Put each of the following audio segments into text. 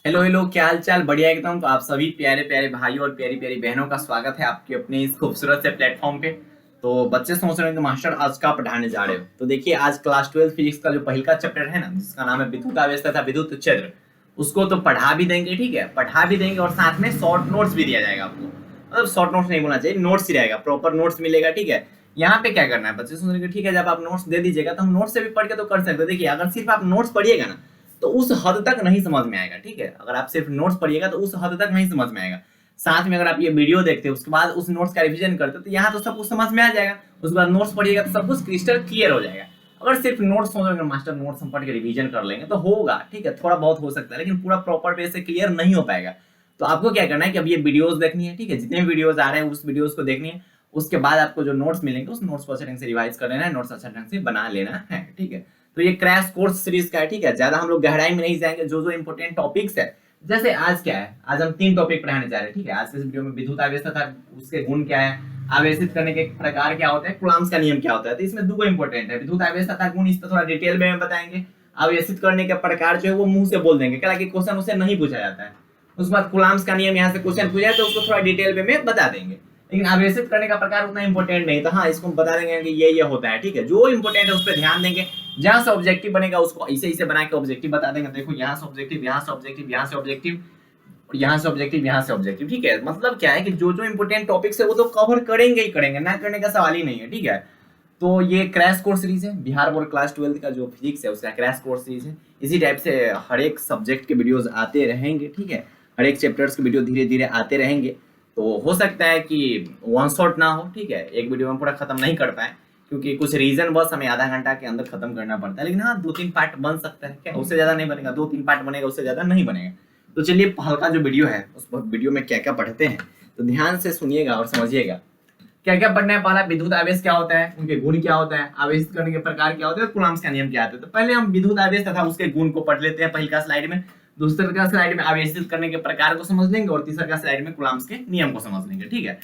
Hello hello, क्या हाल चाल। बढ़िया एकदम। तो आप सभी प्यारे प्यारे भाई और प्यारी प्यारी बहनों का स्वागत है आपके अपने इस खूबसूरत से प्लेटफॉर्म पे। तो बच्चे सोच रहे हैं कि मास्टर आज का पढ़ाने जा रहे हो, तो देखिए आज क्लास 12 फिजिक्स का जो पहला का चैप्टर है ना, जिसका नाम है विद्युत आवेश तथा विद्युत क्षेत्र, उसको तो पढ़ा भी देंगे। ठीक है, पढ़ा भी देंगे और साथ में शॉर्ट नोट्स भी दिया जाएगा आपको। मतलब शॉर्ट नोट्स नहीं बोलना चाहिए, नोट्स ही रहेगा, प्रॉपर नोट्स मिलेगा। ठीक है, यहाँ पे क्या करना है, बच्चे सोच रहे हैं कि ठीक है जब आप नोट्स दे दीजिएगा तो हम नोट्स से भी पढ़ के तो कर सकते हैं। देखिए अगर सिर्फ आप नोट्स पढ़िएगा ना तो उस हद तक नहीं समझ में आएगा। ठीक है, अगर आप सिर्फ नोट्स पढ़िएगा तो उस हद तक नहीं समझ में आएगा। साथ में अगर आप ये वीडियो देखते हो उसके बाद उस नोट्स का रिवीजन करते हो तो यहाँ तो सब कुछ समझ में आ जाएगा। उसके बाद नोट्स पढ़िएगा तो सब कुछ क्रिस्टल क्लियर हो जाएगा। अगर सिर्फ नोट्स सोचोगे मास्टर नोट्स हम पढ़ के रिवीजन कर लेंगे तो होगा, ठीक है, थोड़ा बहुत हो सकता है, लेकिन पूरा प्रॉपर वे से क्लियर नहीं हो पाएगा। तो आपको क्या करना है कि अब ये वीडियोस देखनी है। ठीक है, जितने वीडियोस आ रहे हैं उस वीडियोस को देखनी है। उसके बाद आपको जो नोट्स मिलेंगे उस नोट्स को अच्छे ढंग से रिवाइज कर लेना है, नोट्स अच्छा ढंग से बना लेना है। ठीक है, तो ये क्रैश कोर्स सीरीज का है। ठीक है, ज्यादा हम लोग गहराई में नहीं जाएंगे। जो जो इंपोर्टेंट टॉपिक्स है, जैसे आज क्या है, आज हम 3 टॉपिक पढ़ाने जा रहे हैं। ठीक है, आज के इस वीडियो में विद्युत आवेश तथा उसके गुण क्या है, आवेशित करने के प्रकार क्या होते हैं, कूलम्ब्स का नियम क्या होता है। तो इसमें दो इंपोर्टेंट है, विद्युत आवेश तथा गुण, इस पर थोड़ा डिटेल में बताएंगे। आवेशित करने के प्रकार जो है वो मुंह से बोल देंगे, क्या क्वेश्चन उससे नहीं पूछा जाता है। उसके बाद कूलम्ब्स का नियम, यहाँ से क्वेश्चन पूछा है तो उसको थोड़ा डिटेल में बता देंगे। लेकिन आवेशित करने का प्रकार उतना इंपॉर्टेंट नहीं, तो हाँ इसको बता देंगे कि ये होता है। ठीक है, जो इंपॉर्टेंट है उस पर ध्यान देंगे। जहां से ऑब्जेक्टिव बनेगा उसको ऐसे ऐसे बना के ऑब्जेक्टिव बता देंगे। देखो यहाँ से ऑब्जेक्टिव, यहाँ से ऑब्जेक्टिव, यहाँ से ऑब्जेक्टिव, और यहाँ से ऑब्जेक्टिव, यहाँ से ऑब्जेक्टिव। ठीक है, मतलब क्या है कि जो जो इंपॉर्टेंट टॉपिक्स है वो तो कवर करेंगे ही करेंगे, ना करने का सवाल ही नहीं है। ठीक है, तो ये क्रैश कोर्स सीरीज है, बिहार बोर्ड क्लास 12 का जो फिजिक्स है उसका क्रैश कोर्स सीरीज है। इसी टाइप से हर एक सब्जेक्ट के वीडियोस आते रहेंगे। ठीक है, हर एक चैप्टर्स के वीडियो धीरे धीरे आते रहेंगे। तो हो सकता है कि वन शॉट ना हो। ठीक है, एक वीडियो में पूरा खत्म नहीं कर पाए क्योंकि कुछ रीजन बस हमें आधा घंटा के अंदर खत्म करना पड़ता है। लेकिन हाँ 2-3 पार्ट बन सकता है, क्या उससे ज्यादा नहीं बनेगा, 2-3 पार्ट बनेगा, उससे ज्यादा नहीं बनेगा। तो चलिए हल्का जो वीडियो है उस वीडियो में क्या क्या पढ़ते हैं, तो ध्यान से सुनिएगा और समझिएगा क्या क्या पढ़ना है। पहला विद्युत आवेश क्या होता है, उनके गुण क्या होता है, आवेशित करने के प्रकार क्या होते हैं, कूलम्ब्स का नियम क्या होता है। तो पहले हम विद्युत आवेश तथा उसके गुण को पढ़ लेते हैं पहली का स्लाइड में। दूसरे का स्लाइड में आवेशित करने के प्रकार को समझ लेंगे और तीसरा का स्लाइड में कूलम्ब्स के नियम को समझ लेंगे। ठीक है,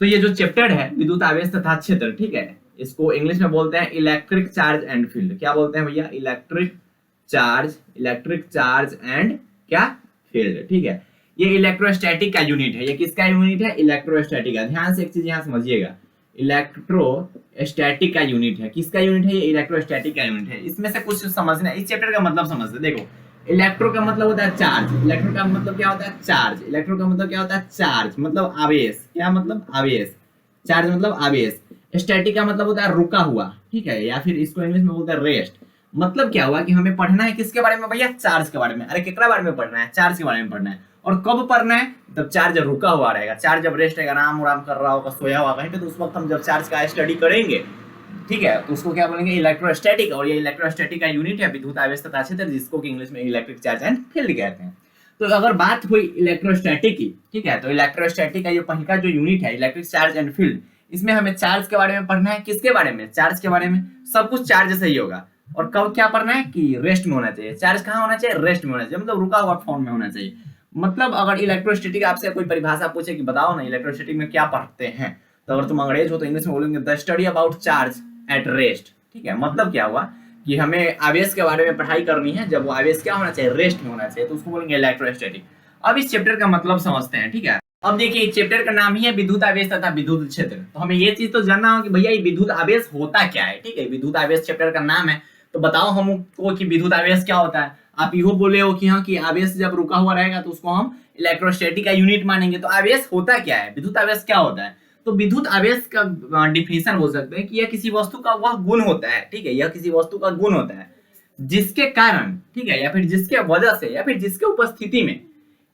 तो ये जो चैप्टर है विद्युत आवेश तथा क्षेत्र, ठीक है, इसको इंग्लिश में बोलते हैं इलेक्ट्रिक चार्ज एंड फील्ड। क्या बोलते हैं भैया, इलेक्ट्रिक चार्ज एंड क्या, फील्ड। ठीक है, ये इलेक्ट्रोस्टैटिक का यूनिट है। ये किसका यूनिट है, इलेक्ट्रोस्टैटिक का। ध्यान से एक चीज यहाँ समझिएगा, इलेक्ट्रोस्टैटिक का यूनिट है। किसका यूनिट है, ये इलेक्ट्रोस्टैटिक का यूनिट है। इसमें से कुछ समझना, इस चैप्टर का मतलब समझते। देखो इलेक्ट्रो का मतलब होता है चार्ज, इलेक्ट्रो का मतलब क्या होता है, चार्ज। इलेक्ट्रो का मतलब क्या होता है, चार्ज मतलब आवेश। क्या मतलब, आवेश। चार्ज मतलब आवेश। स्टैटिक का मतलब होता है रुका हुआ। ठीक है, या फिर इसको इंग्लिश में बोलते हैं रेस्ट। मतलब क्या हुआ कि हमें पढ़ना है किसके बारे में भैया, चार्ज के बारे में। अरे कितना बारे में पढ़ना है, चार्ज के बारे में पढ़ना है। और कब पढ़ना है, तब चार्ज जब रुका हुआ रहेगा, चार्ज जब रेस्ट रहेगा, आराम आराम कर रहा होगा, सोया हुआ कहीं पे, तो उस वक्त हम जब चार्ज का स्टडी करेंगे, ठीक है, तो उसको क्या बोलेंगे, इलेक्ट्रोस्टैटिक। और ये इलेक्ट्रोस्टैटिक का यूनिट है विद्युत आवेश तथा क्षेत्र, जिसको कि इंग्लिश में इलेक्ट्रिक चार्ज एंड फील्ड कहते हैं। तो अगर बात हुई इलेक्ट्रोस्टैटिक की, ठीक है, तो इलेक्ट्रोस्टैटिक का ये पहला जो यूनिट है इलेक्ट्रिक चार्ज एंड फील्ड, इसमें हमें चार्ज के बारे में पढ़ना है। किसके बारे में, चार्ज के बारे में। सब कुछ चार्ज से ही होगा। और कब क्या पढ़ना है कि रेस्ट में होना चाहिए। चार्ज कहाँ होना चाहिए, रेस्ट में होना चाहिए, मतलब रुका हुआ फॉर्म में होना चाहिए। मतलब अगर इलेक्ट्रोस्टैटिक आपसे कोई परिभाषा पूछे कि बताओ ना इलेक्ट्रोस्टैटिक में क्या पढ़ते हैं, तो अगर तुम अंग्रेज हो तो इंग्लिश में बोलेंगे the study about charge at rest. ठीक है, मतलब क्या हुआ कि हमें आवेश के बारे में पढ़ाई करनी है जब वो आवेश क्या होना चाहिए, रेस्ट में होना चाहिए, तो उसको बोलेंगे इलेक्ट्रोस्टैटिक। अब इस चैप्टर का मतलब समझते हैं। ठीक है, अब देखिए चैप्टर का नाम ही है विद्युत आवेश तथा विद्युत क्षेत्र। तो हमें ये चीज तो जानना हो कि भैया ये विद्युत आवेश होता क्या है। ठीक है, विद्युत आवेश चैप्टर का नाम है, तो बताओ हमको कि विद्युत आवेश क्या होता है। आप यो बोले हो कि हाँ कि आवेश जब रुका हुआ रहेगा तो उसको हम इलेक्ट्रोस्टैटिक का यूनिट मानेंगे। तो आवेश होता क्या है, विद्युत आवेश क्या होता है। तो विद्युत आवेश का डिफिनेशन बोल सकते हैं कि यह किसी वस्तु का वह गुण होता है। ठीक है, यह किसी वस्तु का गुण होता है जिसके कारण, ठीक है, या फिर जिसके वजह से, या फिर जिसके उपस्थिति में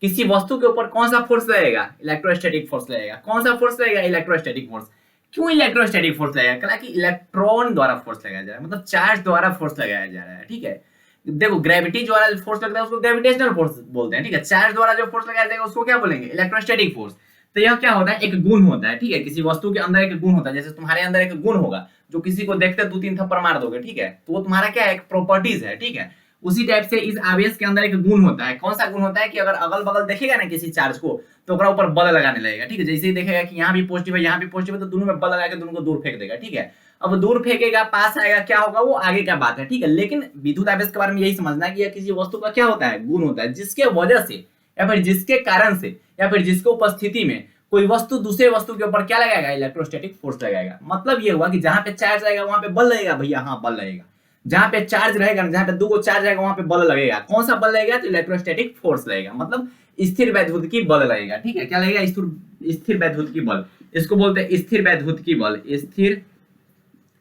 किसी वस्तु के ऊपर कौन सा फोर्स लगेगा, इलेक्ट्रोस्टैटिक फोर्स लगेगा। कौन सा फोर्स लगेगा, इलेक्ट्रोस्टैटिक फोर्स। क्यों इलेक्ट्रोस्टैटिक फोर्स लगेगा, कहा कि इलेक्ट्रॉन द्वारा फोर्स लगाया जा रहा है, मतलब चार्ज द्वारा फोर्स लगाया जा रहा है। ठीक है, देखो ग्रेविटी द्वारा जो फोर्स लगता है उसको ग्रेविटेशनल फोर्स बोलते हैं। ठीक है, चार्ज द्वारा जो फोर्स लगाया जाएगा उसको क्या बोलेंगे, इलेक्ट्रोस्टैटिक फोर्स। तो यह क्या होता है, एक गुण होता है। ठीक है, किसी वस्तु के अंदर एक गुण होता है। जैसे तुम्हारे अंदर एक गुण होगा जो किसी को देखते 2-3 थप्पड़ मार दोगे, ठीक है, तो वो तुम्हारा क्या है, एक प्रॉपर्टीज है। ठीक है, उसी टाइप से इस आवेश के अंदर एक गुण होता है। कौन सा गुण होता है कि अगर अगल बगल देखेगा ना किसी चार्ज को तो ओकरा ऊपर बल लगाने लगेगा। ठीक है, जैसे ही देखेगा कि यहाँ भी पॉजिटिव है यहाँ भी पॉजिटिव है तो दोनों में बल लगा के दोनों को दूर फेंक देगा। ठीक है, अब दूर फेंकेगा पास आएगा क्या होगा वो आगे का बात है, ठीक है। लेकिन विद्युत आवेश के बारे में यही समझना है कि यह किसी वस्तु का क्या होता है, गुण होता है, जिसके वजह से या फिर जिसके कारण से या फिर जिसको उपस्थिति में कोई वस्तु दूसरे वस्तु के ऊपर क्या लगाएगा, इलेक्ट्रोस्टैटिक फोर्स लगाएगा। मतलब ये हुआ कि जहां पे चार्ज रहेगा वहां पे बल लगेगा भैया, हाँ बल लगेगा। जहां पे चार्ज रहेगा, जहां पे 2 चार्ज रहेगा वहां पे बल लगेगा। कौन सा बल लगेगा, तो इलेक्ट्रोस्टैटिक फोर्स लगेगा, मतलब स्थिर वैद्युतिकी बल लगेगा, ठीक है। क्या लगेगा, स्थिर वैद्युतिकी बल, इसको बोलते हैं स्थिर वैद्युतिकी बल, स्थिर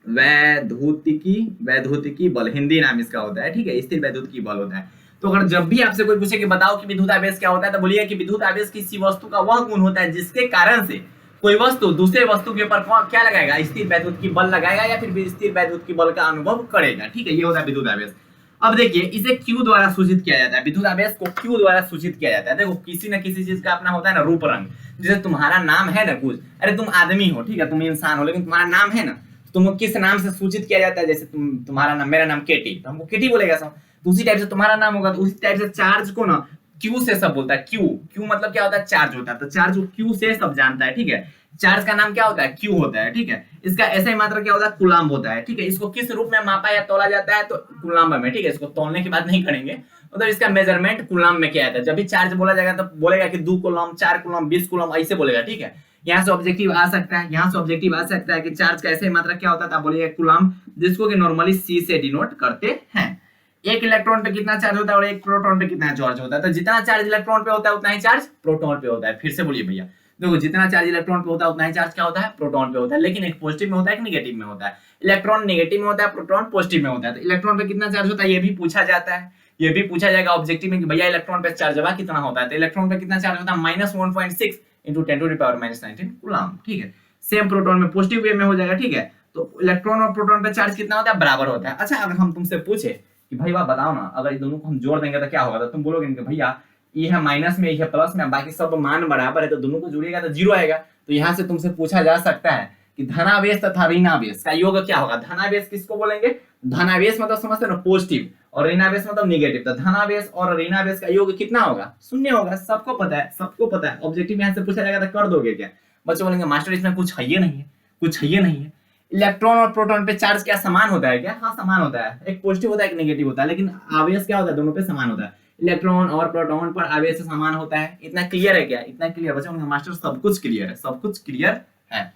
वैद्युतिकी बल हिंदी नाम इसका होता है, ठीक है, स्थिर वैद्युतिकी बल होता है। तो अगर जब भी आपसे कोई पूछे कि बताओ कि विद्युत आवेश क्या होता है, तो बोलिए कि विद्युत आवेश किसी वस्तु का वह गुण होता है जिसके कारण से कोई वस्तु दूसरे वस्तु के ऊपर क्या लगाएगा, स्थिर वैद्युतिकी बल लगाएगा या फिर स्थिर वैद्युतिकी बल का अनुभव करेगा, ठीक है। ये होता है विद्युत आवेश। अब देखिए इसे Q द्वारा सूचित किया जाता है, विद्युत आवेश को Q द्वारा सूचित किया जाता है। देखो किसी न किसी चीज का अपना होता है ना रूप रंग, जैसे तुम्हारा नाम है ना कुछ, अरे तुम आदमी हो, ठीक है, तुम इंसान हो, लेकिन तुम्हारा नाम है ना, तुमको किस नाम से सूचित किया जाता है, जैसे तुम्हारा नाम, मेरा नाम केटी, तो हमको केटी बोलेगा सब। तो उसी टाइप से तुम्हारा नाम होगा, तो उसी टाइप से चार्ज को ना क्यू से सब बोलता है। क्यू मतलब क्या होता है, चार्ज होता है, तो चार्ज को क्यू से सब जानता है, ठीक है। चार्ज का नाम क्या होता है, क्यू होता है, ठीक है। इसका ऐसा ही मात्रा क्या होता है, कूलाम्ब होता है, ठीक है। इसको किस रूप में मापा या तोला जाता है, तो कूलाम्ब में, ठीक है। इसको तोलने की बात नहीं करेंगे, मतलब इसका मेजरमेंट कूलाम्ब में किया जाता है। जब भी चार्ज बोला जाएगा तो बोलेगा कि 2 कूलाम्ब, 4 कूलाम्ब, 20 कूलाम्ब, ऐसे बोलेगा, ठीक है। यहाँ से ऑब्जेक्टिव आ सकता है, यहाँ से ऑब्जेक्टिव आ सकता है कि चार्ज का ऐसे ही मात्रा क्या होता था, बोलिए कूलाम्ब, जिसको कि नॉर्मली सी से डिनोट करते हैं। एक इलेक्ट्रॉन पे कितना चार्ज होता है और एक प्रोटॉन पे कितना चार्ज होता है, तो जितना चार्ज इलेक्ट्रॉन पे होता है उतना ही चार्ज प्रोटॉन पे होता है। फिर से बोलिए भैया, देखो जितना चार्ज इलेक्ट्रॉन पे होता है उतना ही चार्ज क्या होता है, प्रोटॉन पे होता है। लेकिन एक पॉजिटिव में होता है, एक नेगेटिव में होता है। इलेक्ट्रॉन नेगेटिव में होता है, प्रोटॉन पॉजिटिव में होता है। तो इलेक्ट्रॉन पे कितना चार्ज होता है ये भी पूछा जाता है, ये भी पूछा जाएगा ऑब्जेक्टिव में कि भैया इलेक्ट्रॉन पे चार्ज कितना होता है, तो इलेक्ट्रॉन पे कितना चार्ज होता है, -1.6 × 10⁻⁻19 कूलम्ब, ठीक है। सेम प्रोटॉन में पॉजिटिव वे में हो जाएगा, ठीक है। तो इलेक्ट्रॉन और प्रोटॉन पे चार्ज कितना होता है, बराबर होता है। अच्छा अगर हम तुमसे पूछे कि भाई वाह बताओ ना, अगर इन दोनों को हम जोड़ देंगे तो क्या होगा, तो तुम बोलोगे कि भैया ये है माइनस में, ये है प्लस में, बाकी सब मान बराबर है, तो दोनों को जोड़िएगा तो 0 आएगा। तो यहाँ से तुमसे पूछा जा सकता है कि धनावेश तथा ऋणावेश का योग क्या होगा। धनावेश किसको बोलेंगे, धनावेश मतलब समझते हो ना पॉजिटिव, और ऋणावेश मतलब निगेटिव। तो धनावेश और ऋणावेश का योग कितना होगा, 0 होगा, सबको पता है, सबको पता है। ऑब्जेक्टिव यहाँ से पूछा जाएगा तो कर दोगे क्या, बच्चे बोलेंगे मास्टर इसमें कुछ है ही नहीं है, कुछ है ही नहीं है। इलेक्ट्रॉन और प्रोटॉन पे चार्ज क्या समान होता है क्या, हाँ समान होता है, एक पॉजिटिव होता है एक नेगेटिव होता है, लेकिन आवेश क्या होता है, दोनों पे समान होता है। इलेक्ट्रॉन और प्रोटॉन पर आवेश समान होता है। इतना क्लियर है क्या, इतना क्लियर बच्चों, मास्टर सब कुछ क्लियर है, सब कुछ क्लियर है।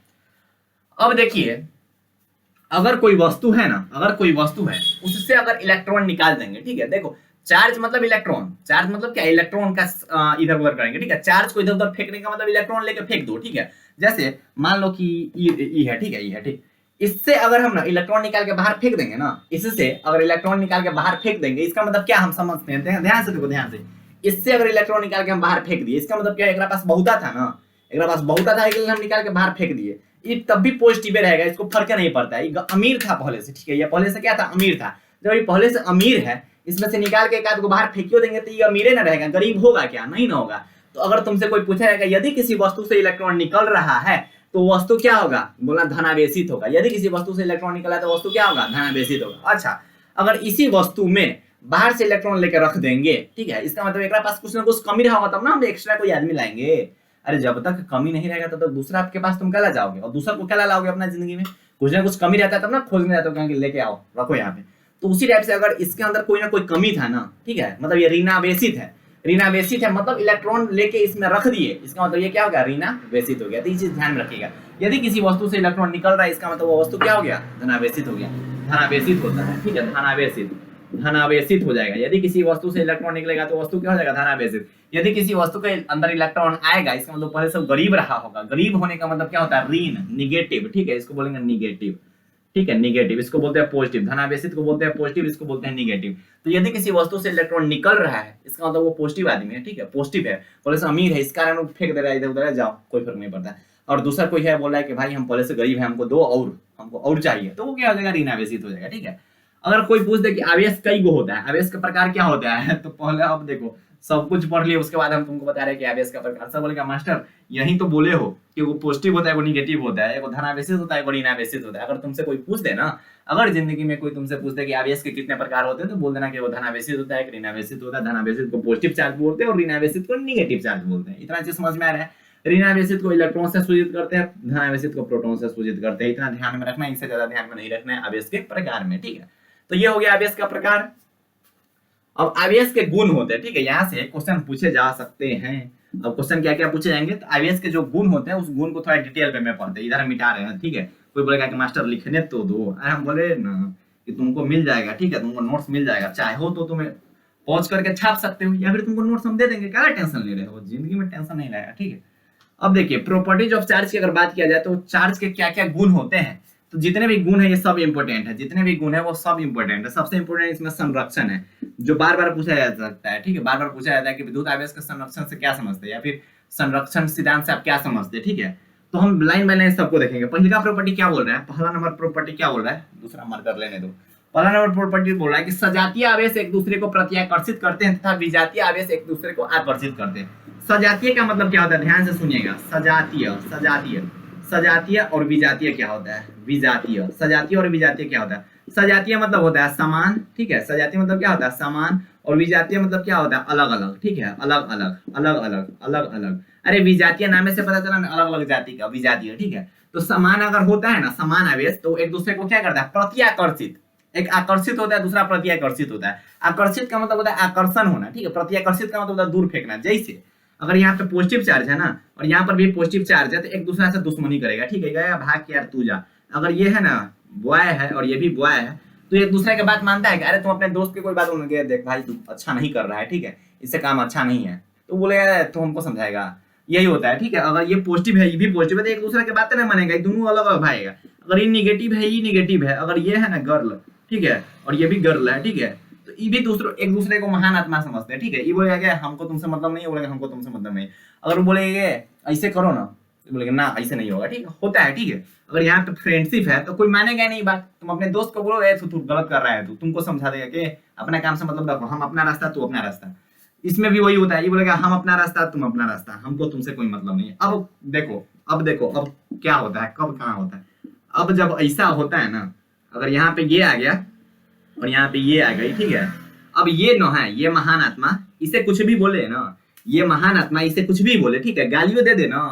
अब देखिए अगर कोई वस्तु है ना, अगर कोई वस्तु है उससे अगर इलेक्ट्रॉन निकाल देंगे, ठीक है। देखो चार्ज मतलब इलेक्ट्रॉन, चार्ज मतलब क्या, इलेक्ट्रॉन का इधर उधर करेंगे, ठीक है। चार्ज को इधर उधर फेंकने का मतलब इलेक्ट्रॉन लेके फेंक दो, ठीक है। जैसे मान लो कि ई है, ठीक है, ई है, ठीक। इससे अगर हम ना इलेक्ट्रॉन निकाल के बाहर फेंक देंगे ना, इससे अगर इलेक्ट्रॉन निकाल के बाहर फेंक देंगे, इसका मतलब क्या हम समझते हैं, ध्यान से देखो, ध्यान से। इससे अगर इलेक्ट्रॉन निकाल के हम बाहर फेंक दिए, इसका मतलब क्या है, एक पास बहुता था ना, एक पास बहुता था, हम निकाल के बाहर फेंक दिए, ये तब भी पॉजिटिव रहेगा, इसको फर्क नहीं पड़ता है। ये अमीर था पहले से, ठीक है, ये पहले से क्या था, अमीर था। जब ये पहले से अमीर है, इसमें से निकाल के एक आध को बाहर फेंकियो देंगे तो ये अमीर ना रहेगा, गरीब होगा क्या, नहीं ना होगा। तो अगर तुमसे कोई पूछा जाएगा यदि किसी वस्तु से इलेक्ट्रॉन निकल रहा है तो वस्तु क्या होगा, बोला धनावेशित होगा। यदि किसी वस्तु से इलेक्ट्रॉन निकला तो वस्तु क्या होगा, धनावेशित होगा। अच्छा अगर इसी वस्तु में बाहर से इलेक्ट्रॉन लेकर रख देंगे, ठीक है, इसका मतलब एक पास कुछ ना कुछ कमी रहा होगा, तब ना हम एक्स्ट्रा कोई आदमी लाएंगे। अरे जब तक कमी नहीं रहेगा तब तक दूसरा आपके पास तुम क्या ला जाओगे, और दूसरा को क्या लाओगे अपना जिंदगी में, कुछ ना कुछ कमी रहता है तब ना खोजने जाते हो, कहेंगे लेके आओ रखो यहाँ पे। तो उसी टाइप से अगर इसके अंदर कोई ना कोई कमी था ना, ठीक है, मतलब ये ऋणावेशित है, ऋणावेशित है मतलब इलेक्ट्रॉन लेके इसमें रख दिए, इसका मतलब ये क्या हो गया, ऋणावेशित हो गया। तो ये चीज ध्यान में रखिएगा, यदि किसी वस्तु से इलेक्ट्रॉन निकल रहा है इसका मतलब वो वस्तु क्या हो गया, धनावेशित हो गया, धनावेशित होता है, ठीक है, धनावेशित हो जाएगा। यदि किसी वस्तु से इलेक्ट्रॉन निकलेगा तो वस्तु क्या हो जाएगा, धनावेशित। यदि किसी वस्तु के अंदर इलेक्ट्रॉन आएगा इसका मतलब पहले से गरीब रहा होगा, गरीब होने का मतलब क्या होता है, ऋण, निगेटिव, ठीक है, इसको बोलेंगे निगेटिव, ठीक है, निगेटिव, इसको बोलते हैं पॉजिटिव, धनावेशित को बोलते हैं पॉजिटिव, इसको बोलते हैं निगेटिव। तो यदि किसी वस्तु से इलेक्ट्रॉन निकल रहा है इसका मतलब वो पॉजिटिव आदमी है, ठीक है, पॉजिटिव है, पहले से अमीर है, इस कारण वो फेंक दे रहा है इधर उधर, जाओ कोई फर्क नहीं पड़ता। और दूसरा कोई है बोल रहा है कि भाई हम पहले से गरीब है, हमको दो और हमको और चाहिए, तो वो क्या हो जाएगा, ऋणावेशित हो जाएगा, ठीक है। अगर कोई पूछ दे कि आवेश कई गो होता है, आवेश का प्रकार क्या होता है, तो पहले आप देखो सब कुछ पढ़ लिए, उसके बाद हम तुमको बता रहे हैं कि आवेश का प्रकार। सब बोलेगा मास्टर यही तो बोले हो कि वो पॉजिटिव होता है, वो निगेटिव होता है, वो धनावेशित होता है, वो ऋणावेशित होता है। अगर तुमसे कोई पूछ दे ना, अगर जिंदगी में कोई तुमसे पूछ दे कि आवेश के कितने प्रकार होते हैं, तो बोल देना कि वो धनावेशित होता है, ऋणावेशित होता है। धनावेशित को पॉजिटिव चार्ज बोलते हैं और ऋणावेशित को निगेटिव चार्ज बोलते हैं। इतना चीज समझ में आ रहा है। ऋण आवेशित को इलेक्ट्रॉन से सूचित करते हैं, धन आवेशित को प्रोटॉन से सूचित करते हैं। इतना ध्यान में रखना है, इससे ज्यादा ध्यान में नहीं रखना है आवेश के प्रकार में, ठीक है। तो ये हो गया आवेश का प्रकार। अब आवेश के गुण होते हैं, ठीक है, यहाँ से क्वेश्चन पूछे जा सकते हैं। अब क्वेश्चन क्या क्या पूछे जाएंगे, तो आवेश के जो गुण होते हैं उस गुण को थोड़ा डिटेल में पढ़ते हैं। इधर मिटा रहे हैं, ठीक है। कोई बोलेगा कि मास्टर लिखने तो दो, अरे हम बोले ना कि तुमको मिल जाएगा, ठीक है, तुमको नोट्स मिल जाएगा, चाहे हो तो तुम्हें पॉज करके छाप सकते हो, या फिर तुमको नोट्स हम दे देंगे, क्या टेंशन ले रहे हो, जिंदगी में टेंशन नहीं लेगा, ठीक है। अब देखिए प्रॉपर्टीज ऑफ चार्ज की अगर बात किया जाए तो चार्ज के क्या क्या गुण होते हैं, तो जितने भी गुण है ये सब इंपॉर्टेंट है, जितने भी गुण है वो सब इंपॉर्टेंट है। सबसे इंपॉर्टेंट इसमें संरक्षण है, जो बार बार पूछा जा सकता है, ठीक है, बार बार पूछा जाता है कि विद्युत आवेश के संरक्षण से क्या समझते हैं, या फिर संरक्षण सिद्धांत से आप क्या समझते हैं, ठीक है। तो हम लाइन बाय लाइन सबको देखेंगे। पहला प्रॉपर्टी क्या बोल रहा है, पहला नंबर प्रॉपर्टी क्या बोल रहा है, दूसरा मार्कर लेने दो। पहला नंबर प्रॉपर्टी बोल रहा है कि सजातीय आवेश एक दूसरे को प्रत्याकर्षित करते हैं तथा विजातीय आवेश एक दूसरे को आकर्षित करते हैं। सजातीय का मतलब क्या होता है, ध्यान से सुनिएगा। सजातीय सजातीय सजातीय और विजातीय क्या होता है, विजातीय। सजातीय और विजातीय क्या होता है, सजातीय मतलब होता है समान, ठीक है, सजातीय मतलब क्या होता है समान, और विजातीय मतलब क्या होता है अलग अलग, ठीक है, अलग अलग अलग अलग अलग अलग। अरे विजातीय नाम से पता चला अलग अलग जाति का विजातीय, ठीक है। तो समान अगर होता है ना, समान आवेश, तो एक दूसरे को क्या करता है, प्रत्याकर्षित। एक आकर्षित होता है, दूसरा प्रत्याकर्षित होता है। आकर्षित का मतलब होता है आकर्षण होना, ठीक है। प्रत्याकर्षित का मतलब होता है दूर फेंकना। जैसे अगर यहाँ पे पॉजिटिव चार्ज है ना, और यहाँ पर भी पॉजिटिव चार्ज है, तो एक दूसरे से दुश्मनी करेगा, ठीक है, गया भाग के यार तू जा। अगर ये है ना बॉय है और ये भी बॉय है, तो एक दूसरे की बात मानता है कि अरे तुम अपने दोस्त की कोई बात बोलोगे, देख भाई तू अच्छा नहीं कर रहा है, ठीक है, इससे काम अच्छा नहीं है, तो बोलेगा तो हमको समझाएगा। यही होता है, ठीक है। अगर ये पॉजिटिव है ये भी पॉजिटिव है, तो एक दूसरे की बात नहीं मानेगा, दोनों अलग अलग भागेगा। अगर ये निगेटिव है ये निगेटिव है, अगर ये है ना गर्ल, ठीक है, और ये भी गर्ल है, ठीक है, तो ये भी एक दूसरे को महान आत्मा समझते हैं, ठीक है। ये बोलेगा क्या हमको तुमसे मतलब नहीं, बोलेगा हमको तुमसे मतलब नहीं। अगर वो बोलेगा ऐसे करो ना, तो बोलेगा ना ऐसे नहीं होगा, ठीक है, होता है, ठीक है। अगर यहाँ पे फ्रेंडशिप है तो कोई मानेगा नहीं बात, तुम अपने दोस्त को बोलो तू गलत कर रहा है, तू तुमको समझा देगा कि अपना काम से मतलब रखो, हम अपना रास्ता तू अपना रास्ता। इसमें भी वही होता है, ये बोलेगा हम अपना रास्ता तुम अपना रास्ता, हमको तुमसे कोई मतलब नहीं है। अब देखो अब क्या होता है, कब कहाँ होता है। अब जब ऐसा होता है ना, अगर यहाँ पे ये आ गया और यहाँ पे ये आ गई, ठीक है, अब ये न है, ये महान आत्मा इसे कुछ भी बोले ना, ये महान आत्मा इसे कुछ भी बोले, ठीक है, गालियों दे दे ना,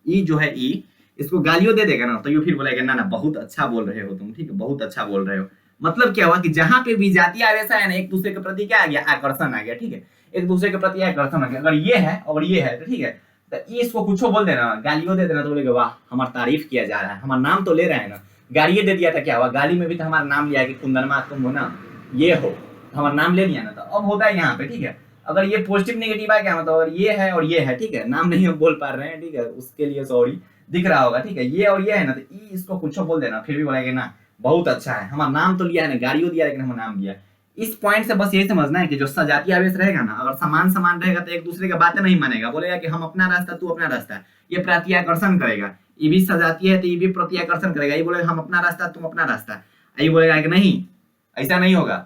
ई जो है ई इसको गालियों दे देगा ना, तो ये फिर बोलेगा ना ना बहुत अच्छा बोल रहे हो तुम, ठीक है, बहुत अच्छा बोल रहे हो। मतलब क्या हुआ कि जहां पे विजातीय आवेश है ना, एक दूसरे के प्रति क्या आ गया, आकर्षण आ गया, ठीक है, एक दूसरे के प्रति आकर्षण आ गया। अगर ये है और ये है तो ठीक है, तो इसको कुछ बोल देना, गालियों दे देना, तो बोलेगा वाह हमारा तारीफ किया जा रहा है, हमारा नाम तो ले रहा है ना। गालियां दे दिया था, क्या हुआ, गाली में भी तो हमारा नाम लिया कि कुंदनमा तुम हो ना, ये हो, हमारा नाम ले लिया ना। तो अब होता है यहाँ पे, ठीक है, अगर ये पॉजिटिव नेगेटिव है क्या मतलब, अगर ये है और ये है, ठीक है, नाम नहीं हम बोल पा रहे हैं, ठीक है, उसके लिए सॉरी, दिख रहा होगा, ठीक है, ये और ये है ना, तो इसको कुछ बोल देना, फिर भी बोलेगा ना बहुत अच्छा है, हमारा नाम तो लिया है ना, गाड़ियों दिया लेकिन हमारा नाम दिया। इस पॉइंट से बस यही समझना है कि जो सजातीय आवेश रहेगा ना, अगर समान समान रहेगा तो एक दूसरे की बातें नहीं मानेगा, बोलेगा कि हम अपना रास्ता तू अपना रास्ता, ये प्रत्याकर्षण करेगा। ये भी सजातीय है तो ये भी प्रत्याकर्षण करेगा, ये बोलेगा हम अपना रास्ता तुम अपना रास्ता, ये बोलेगा कि नहीं ऐसा नहीं होगा,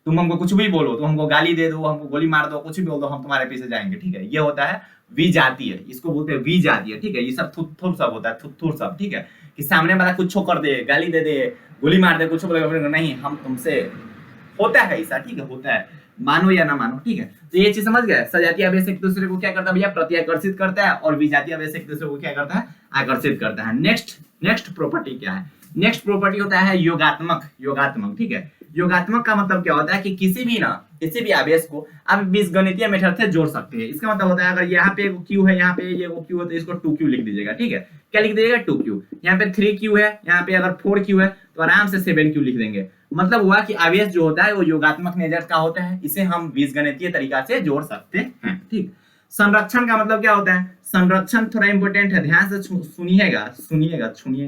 तुम हमको कुछ भी बोलो, तुम हमको गाली दे दो, हमको गोली मार दो, कुछ भी बोल दो, हम तुम्हारे पीछे जाएंगे, ठीक है। ये होता है विजातीय, इसको बोलते हैं विजातीय, ठीक है। ये सब थुथुर सब होता है, थुथुर सब, ठीक है, कि सामने वाला कुछ कर दे, गाली दे दे, गोली मार दे, कुछ बोलेगा नहीं हम तुमसे, होता है ऐसा, ठीक है, होता है, मानो या ना मानो, ठीक है। तो ये चीज समझ गए, सजातीय आवेश एक दूसरे को क्या करता है भैया, प्रत्याकर्षित करता है, और विजातीय आवेश एक दूसरे को क्या करता है, आकर्षित करता है। नेक्स्ट प्रॉपर्टी क्या है, नेक्स्ट प्रॉपर्टी होता है योगात्मक, ठीक है। योगात्मक का मतलब क्या होता है कि किसी भी आवेश को आप बीजगणितीय मेथड से जोड़ सकते हैं। इसका मतलब होता है अगर यहाँ पे Q है, यहाँ पे ये Q है, तो इसको 2Q लिख दीजिएगा, ठीक है। क्या लिख दीजिएगा 2Q। यहाँ पे 3Q है, यहाँ पे अगर 4Q है तो आराम से 7Q लिख देंगे। मतलब हुआ कि आवेश जो होता है वो योगात्मक नेचर का होता है, इसे हम बीजगणितीय तरीका से जोड़ सकते हैं, ठीक। संरक्षण का मतलब क्या होता है, संरक्षण थोड़ा इंपॉर्टेंट है, ध्यान से सुनिएगा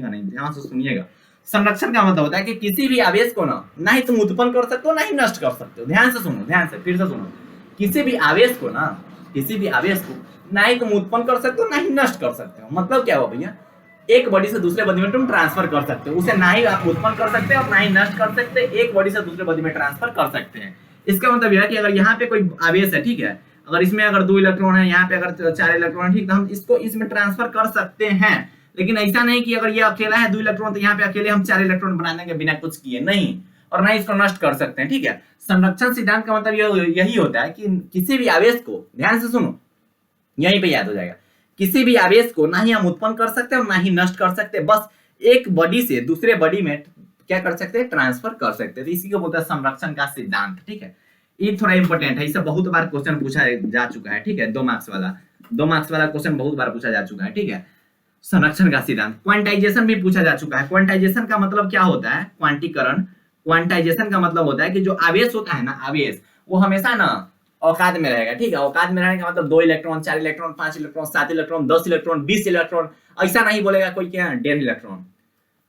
नहीं, ध्यान से सुनिएगा। संरक्षण का मतलब होता है कि किसी भी आवेश को ना ही तुम उत्पन्न कर सकते हो ना ही नष्ट कर सकते हो। ध्यान से सुनो, ध्यान से फिर से सुनो, किसी भी आवेश को ना ही तुम उत्पन्न कर सकते हो ना ही नष्ट कर सकते हो। मतलब क्या हुआ भैया, एक बॉडी से दूसरे बॉडी में तुम ट्रांसफर कर सकते हो, उसे ना ही आप उत्पन्न कर सकते हो और ना ही नष्ट कर सकते, एक बॉडी से दूसरे बॉडी में ट्रांसफर कर सकते हैं। इसका मतलब यह है कि अगर यहाँ पे कोई आवेश है, ठीक है, अगर इसमें अगर 2 इलेक्ट्रॉन है, यहाँ पे अगर 4 इलेक्ट्रॉन है, ठीक, तो हम इसको इसमें ट्रांसफर कर सकते हैं। लेकिन ऐसा नहीं कि अगर ये अकेला है 2 इलेक्ट्रॉन तो यहाँ पे अकेले हम 4 इलेक्ट्रॉन बना देंगे बिना कुछ किए, नहीं, और ना इसको नष्ट कर सकते हैं, ठीक है। संरक्षण सिद्धांत का मतलब यही होता है कि किसी भी आवेश को, ध्यान से सुनो, यहीं पे याद हो जाएगा, किसी भी आवेश को ना ही हम उत्पन्न कर सकते हैं और ना ही नष्ट कर सकते, बस एक बॉडी से दूसरे बॉडी में क्या कर सकते हैं, ट्रांसफर कर सकते हैं। तो इसी को बोलते हैं संरक्षण का सिद्धांत। ठीक है, ये थोड़ा इंपॉर्टेंट है, इससे बहुत बार क्वेश्चन पूछा जा चुका है। ठीक है, 2 मार्क्स वाला क्वेश्चन बहुत बार पूछा जा चुका है। ठीक है, संरक्षण का सिद्धांत। क्वांटाइजेशन भी पूछा जा चुका है। क्वांटाइजेशन का मतलब क्या होता है, क्वांटीकरण। क्वांटाइजेशन का मतलब होता है कि जो आवेश होता है ना, आवेश वो हमेशा ना औकात में रहेगा। ठीक है, औकात में रहने का मतलब 2 electron, 4 electron, 5 electron, 7 electron, 10 electron, 20 electron, ऐसा नहीं बोलेगा कोई क्या 1.5 electron,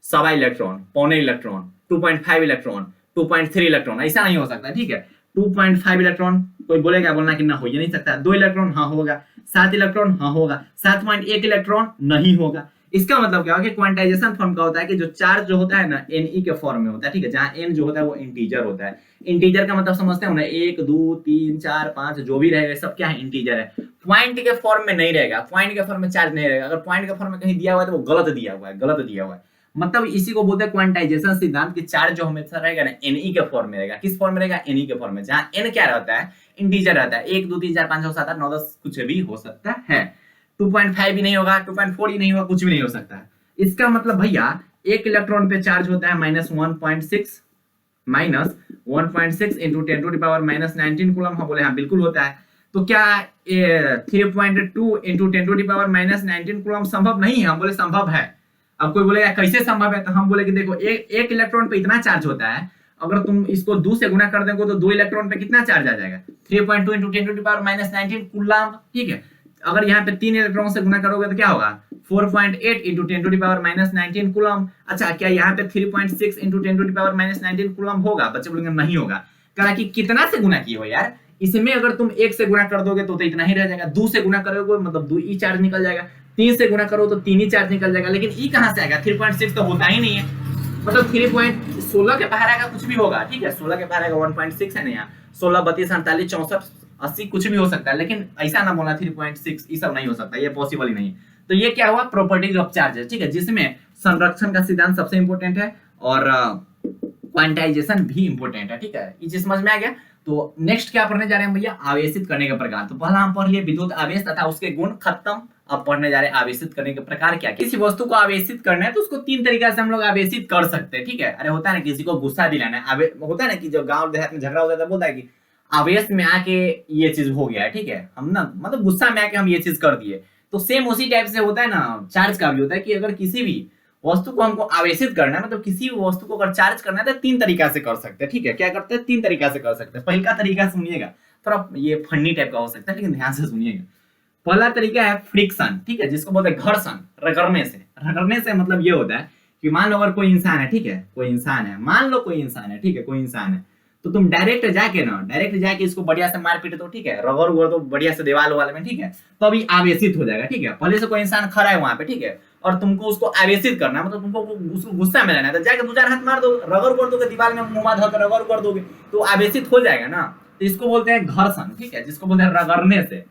1.25 electron, 0.25 electron, 2.5 electron, 2.3 electron, ऐसा नहीं हो सकता। ठीक है, 2.5 इलेक्ट्रॉन कोई बोलेगा, बोलना कि ना हो, ये नहीं सकता। 2 इलेक्ट्रॉन हाँ होगा, 7 इलेक्ट्रॉन हाँ होगा, 7.1 इलेक्ट्रॉन नहीं होगा। इसका मतलब क्या होगा कि क्वांटाइजेशन फॉर्म का होता है कि जो चार्ज जो होता है ना Ne के फॉर्म में होता है। ठीक है, जहां n जो होता है वो इंटीजर होता है। इंटीजर का मतलब समझते हो ना, 1 2 3 4 5 जो भी रहेगा सब क्या है, इंटीजर है। पॉइंट के फॉर्म में नहीं रहेगा, पॉइंट के फॉर्म में चार्ज नहीं रहेगा। अगर पॉइंट के फॉर्म में कहीं दिया हुआ है तो वो गलत दिया हुआ है, गलत दिया हुआ है। मतलब इसी को बोलते हैं क्वांटाइजेशन सिद्धांत की चार्ज जो हमेशा रहेगा ना Ne के फॉर्म में रहेगा। किस फॉर्म में रहेगा, Ne के फॉर्म में, जहां n क्या रहता है, इंटीजर रहता है। 1 2 3 4 5 6 7 8 9 10 कुछ भी हो सकता है। 2.5 भी नहीं होगा, 2.4 ही नहीं होगा, कुछ भी नहीं हो सकता है। इसका मतलब भैया 1 इलेक्ट्रॉन पे चार्ज होता है -1.6 इंटू 10⁻⁻19 कूलम। हाँ बोले हाँ बिल्कुल होता है। तो क्या 3.2 इंटू 10⁻⁻19 कूलम संभव नहीं है? हम बोले संभव है। अब कोई बोलेगा कैसे संभव है, तो हम बोले कि देखो एक इलेक्ट्रॉन पे इतना चार्ज होता है, अगर तुम इसको 2 से गुना कर दोगे तो 2 इलेक्ट्रॉन पे कितना चार्ज आ जाएगा, 3.2 इंटू 10⁻⁻19 कूलम। ठीक है, अगर यहाँ पे 3 इलेक्ट्रॉन से गुना करोगे तो क्या होगा, 4.8 इंटू 10⁻⁻19 कूलम। अच्छा, क्या यहाँ पे 3.6 इंटू 10⁻⁻19 कूलम होगा? बच्चे बोलेंगे नहीं होगा। कहा कि कितना से गुना किए हो यार, इसमें अगर तुम 1 से गुना कर दोगे तो इतना ही रह जाएगा, 2 से गुना करोगे मतलब 2 ही चार्ज निकल जाएगा, 3 से गुना करो तो 3 ही चार्ज निकल जाएगा। लेकिन ई कहां से आएगा, 3.6 तो होता ही नहीं है, मतलब 3.16 के बाहर आएगा, कुछ भी होगा। ठीक है, 16 के बाहर आएगा, 1.6 है ना, यहाँ 16 32 48 64 80 कुछ भी हो सकता है, लेकिन ऐसा ना बोला 3.6 ये सब नहीं हो सकता, ये पॉसिबल ही नहीं। तो ये क्या हुआ, प्रॉपर्टीज ऑफ चार्जेस। ठीक है, जिसमें संरक्षण का सिद्धांत सबसे इंपॉर्टेंट है और क्वांटाइजेशन भी इंपॉर्टेंट है। ठीक है, ये चीज समझ में आ गया। तो नेक्स्ट क्या पढ़ने जा रहे हैं भैया, आवेशित करने के प्रकार। तो पहला हम पढ़ लिए विद्युत आवेश तथा उसके गुण, खत्म। अब पढ़ने जा रहे हैं आवेशित करने के प्रकार। क्या किसी वस्तु को आवेशित करना है तो उसको 3 तरीका से हम लोग आवेशित कर सकते हैं। ठीक है, अरे होता है ना किसी को गुस्सा दिलाना है, होता है ना कि जो गांव देहात में झगड़ा होता है बोलता है कि आवेश में आके ये चीज हो गया है। ठीक है, हम ना मतलब गुस्सा में आके हम ये चीज कर दिए। तो सेम उसी टाइप से होता है ना, चार्ज का भी होता है कि अगर किसी भी वस्तु को हमको आवेशित करना है, मतलब किसी भी वस्तु को अगर चार्ज करना है तो 3 तरीका से कर सकते हैं। ठीक है, क्या करते हैं, 3 तरीका से कर सकते हैं। पहला तरीका सुनिएगा, थोड़ा ये फनी टाइप का हो सकता है लेकिन ध्यान से सुनिएगा। पहला तरीका है फ्रिक्शन। ठीक है, जिसको बोलते हैं घर्षण, रगड़ने से। रगड़ने से मतलब ये होता है कि मान लो अगर कोई इंसान है, ठीक है, कोई इंसान है, मान लो कोई इंसान है, ठीक है, कोई इंसान है, तो तुम डायरेक्ट जाके इसको बढ़िया से मार पीट दो। ठीक है, रगड़ उगड़ दो बढ़िया से दीवार वाले में। ठीक है, तो अभी आवेशित हो जाएगा। ठीक है, पहले से कोई इंसान खड़ा है वहां पे, ठीक है, और तुमको उसको आवेशित करना है, मतलब तुमको उसको गुस्सा में रहना है, तो जाके 2-4 हाथ मार दो, रगड़ उगड़ दोगे दीवार में, मुंह धोकर रगड़ उगड़ दोगे तो आवेशित हो जाएगा ना। तो इसको बोलते हैं घर्षण। ठीक है, जिसको बोलते हैं रगड़ने से।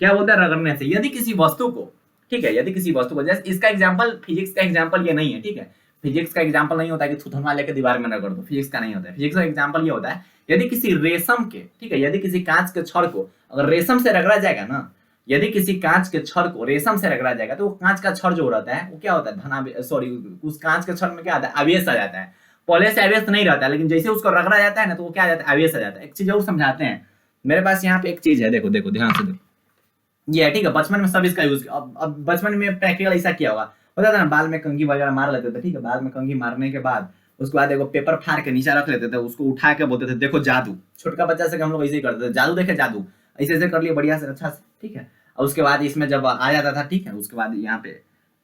क्या बोलते हैं, रगड़ने से। यदि किसी वस्तु को, ठीक है, यदि किसी वस्तु को, जैसे इसका एग्जांपल फिजिक्स का एग्जांपल ये नहीं है। ठीक है, फिजिक्स का एग्जांपल नहीं होता है कि थुथुनवा लेके दीवार में रगड़ दो, फिजिक्स का नहीं होता है। फिजिक्स का एग्जांपल ये होता है यदि किसी रेशम के, ठीक है, यदि किसी कांच के छड़ को अगर रेशम से रगड़ा जाएगा ना, यदि किसी कांच के छड़ को रेशम से रगड़ा जाएगा तो वो कांच का छड़ जो रहता है वो क्या होता है, उस कांच के छड़ में क्या आता है, आवेश आ जाता है। पहले से आवेश नहीं रहता है, लेकिन जैसे उसको रगड़ा जाता है ना तो वो क्या आ जाता है, आवेश आ जाता है। एक चीज और समझाते हैं, मेरे पास यहाँ पे एक चीज है, देखो देखो ध्यान से देखो, ये है, ठीक है, बचपन में सब इसका यूज। अब बचपन में प्रैक्टिकल ऐसा किया होगा, पता था ना, बाल में कंघी वगैरह मार लेते थे। ठीक है, बाल में कंघी मारने के बाद उसके बाद एगो पेपर फाड़ के नीचे रख लेते थे, उसको उठा के बोलते थे देखो जादू। छोटका बच्चा से हम लोग ऐसे ही करते थे, जादू देखे जादू, ऐसे ऐसे कर लिए बढ़िया से अच्छा से। ठीक है, और उसके बाद इसमें जब आ जाता था, ठीक है, उसके बाद यहाँ पे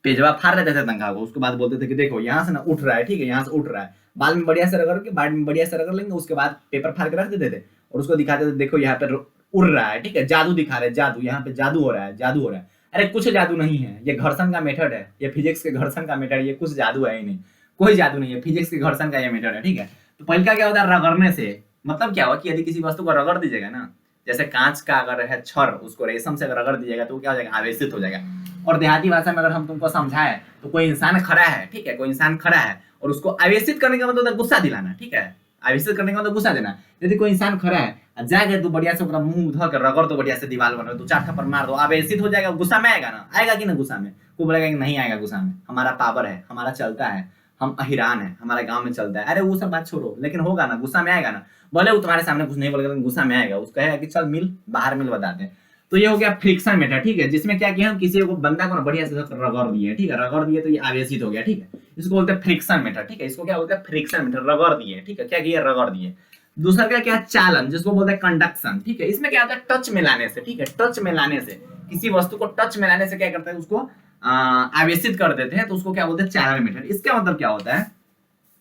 पेजवा फाड़ लेते थे तंगा को, उसके बाद बोलते थे कि देखो यहाँ से ना उठ रहा है, ठीक है, यहाँ से उठ रहा है, बाल में बढ़िया से रगड़ के, बाल में बढ़िया से रगड़ लेंगे, उसके बाद पेपर फाड़ के रख देते थे और उसको दिखाते थे देखो यहाँ पे उड़ रहा है। ठीक है, जादू दिखा रहे, जादू, यहाँ पे जादू हो रहा है, जादू हो रहा है। अरे कुछ जादू नहीं है, ये घर्षण का मेथड है, ये फिजिक्स के घर्षण का मेथड है, ये कुछ जादू है ही नहीं, कोई जादू नहीं है, फिजिक्स के घर्षण का ये मेथड है। ठीक है, तो पहले का क्या होता है, रगड़ने से। मतलब क्या हुआ कि यदि किसी वस्तु को रगड़ दीजिएगा ना, जैसे कांच का अगर है छड़, उसको रेशम से अगर रगड़ दीजिएगा तो क्या हो जाएगा, आवेशित हो जाएगा। और देहाती भाषा में अगर हम तुमको समझाए तो कोई इंसान खड़ा है, ठीक है, कोई इंसान खड़ा है और उसको आवेशित करने का मतलब गुस्सा दिलाना। ठीक है, आवेशित करने का मतलब गुस्सा देना। यदि कोई इंसान खड़ा है जाके तू बढ़िया से मुंह धो कर रगड़ तो बढ़िया से दीवार बनो, तू 4 थप्पड़ मार दो, आवेशित हो जाएगा, गुस्सा में आएगा ना, आएगा कि ना गुस्सा में, को बोलेगा कि नहीं आएगा गुस्सा में, हमारा पावर है, हमारा चलता है, हम अहिरान है, हमारे गांव में चलता है। अरे वो सब बात छोड़ो, लेकिन होगा ना, गुस्सा में आएगा ना, भले वो तुम्हारे सामने कुछ नहीं बोलेगा लेकिन गुस्सा में आएगा, उसको कहेगा कि चल मिल, बाहर मिल बताते हैं। तो ये हो गया फ्रिक्शन मेथड, ठीक है, जिसमें क्या किया हम किसी को बंदा को बढ़िया से रगड़ दिए, ठीक है, रगड़ दिए तो ये आवेशित हो गया, ठीक है, इसको बोलते हैं फ्रिक्शन मेथड, ठीक है, इसको क्या बोलते हैं फ्रिक्शन मेथड, रगड़ दिए, ठीक है, क्या किया रगड़ दिए। दूसरा का क्या चालन, जिसको बोलते हैं कंडक्शन, ठीक है, इसमें क्या होता है टच में लाने से, ठीक है, टच में लाने से, किसी वस्तु को टच में लाने से क्या करते हैं उसको आवेशित कर देते हैं, तो उसको क्या बोलते हैं चालन मेथड। इसका मतलब क्या होता है,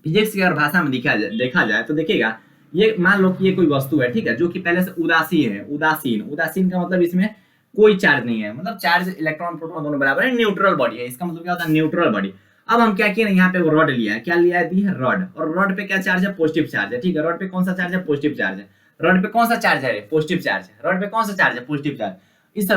फिजिक्स की अगर भाषा में देखा जाए तो देखिएगा, ये मान लो कि ये कोई वस्तु है, ठीक है, जो कि पहले से उदासीन है, उदासीन का मतलब इसमें कोई चार्ज नहीं है, मतलब चार्ज इलेक्ट्रॉन प्रोटॉन दोनों बराबर है, न्यूट्रल बॉडी है, इसका मतलब क्या होता है न्यूट्रल बॉडी। अब हम क्या किए, यहाँ पे रॉड लिया है, क्या लिया है, दी है रॉड, और रॉड पे क्या चार्ज है, पॉजिटिव चार्ज है, ठीक है, रॉड पे कौन सा चार्ज है, पॉजिटिव चार्ज है, रॉड पे कौन सा चार्ज है, पॉजिटिव चार्ज है, रॉड पे कौन सा चार्ज है, पॉजिटिव चार्ज। इस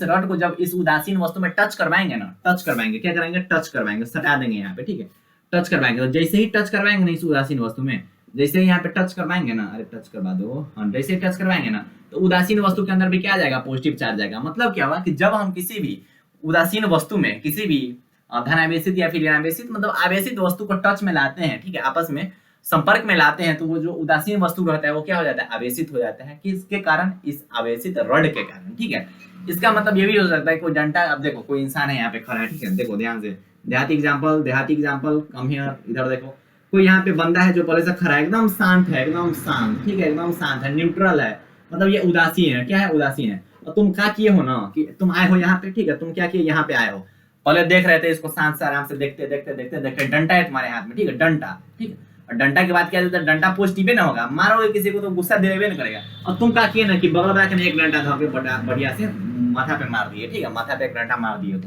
रॉड को जब इस उदासीन वस्तु में टच करवाएंगे ना, टच करवाएंगे, क्या कराएंगे, टच करवाएंगे, सटा देंगे यहाँ पे, ठीक है, टच करवाएंगे, तो जैसे ही टच करवाएंगे ना इस उदासीन वस्तु में, जैसे ही यहाँ पे टच करवाएंगे ना, अरे टच करवा दो, हाँ, जैसे ही टच करवाएंगे ना तो उदासीन वस्तु के अंदर भी क्या आ जाएगा, पॉजिटिव चार्ज आएगा। मतलब क्या हुआ कि जब हम किसी भी उदासीन वस्तु में किसी भी धनावेशित या फिर ऋणावेशित मतलब आवेशित वस्तु को टच में लाते हैं, ठीक है, आपस में संपर्क में लाते हैं, तो वो जो उदासीन वस्तु रहता है वो क्या हो जाता है, आवेशित हो जाता है, किसके कारण, इस आवेशित रॉड के कारण, ठीक है। इसका मतलब ये भी हो सकता है कोई डंडा, अब देखो कोई इंसान है यहाँ पे खड़ा है, ठीक है, देखो ध्यान से, देहाती एग्जांपल कम हियर, इधर देखो, कोई यहाँ पे बंदा है जो पहले से खड़ा है, एकदम शांत है, एकदम शांत, ठीक है, एकदम शांत है, न्यूट्रल है, मतलब ये उदासीन है, क्या है, उदासीन है। और तुम क्या किए हो ना कि तुम आए हो यहाँ पे, ठीक है, तुम क्या किए, यहाँ पे आए हो, पहले देख रहे थे इसको शांत से आराम से, देखते डंडा है तुम्हारे हाथ में, ठीक है, डंडा, ठीक है, और डंडा के बाद क्या होता है, डंडा पॉजिटिव ना होगा, मारोगे किसी को तो गुस्सा देवे नहीं करेगा, और तुम क्या किए ना कि बगल में एक डंडा धो के बढ़िया से माथा पे मार दिए, ठीक है, माथा पे एक डंडा मार दिए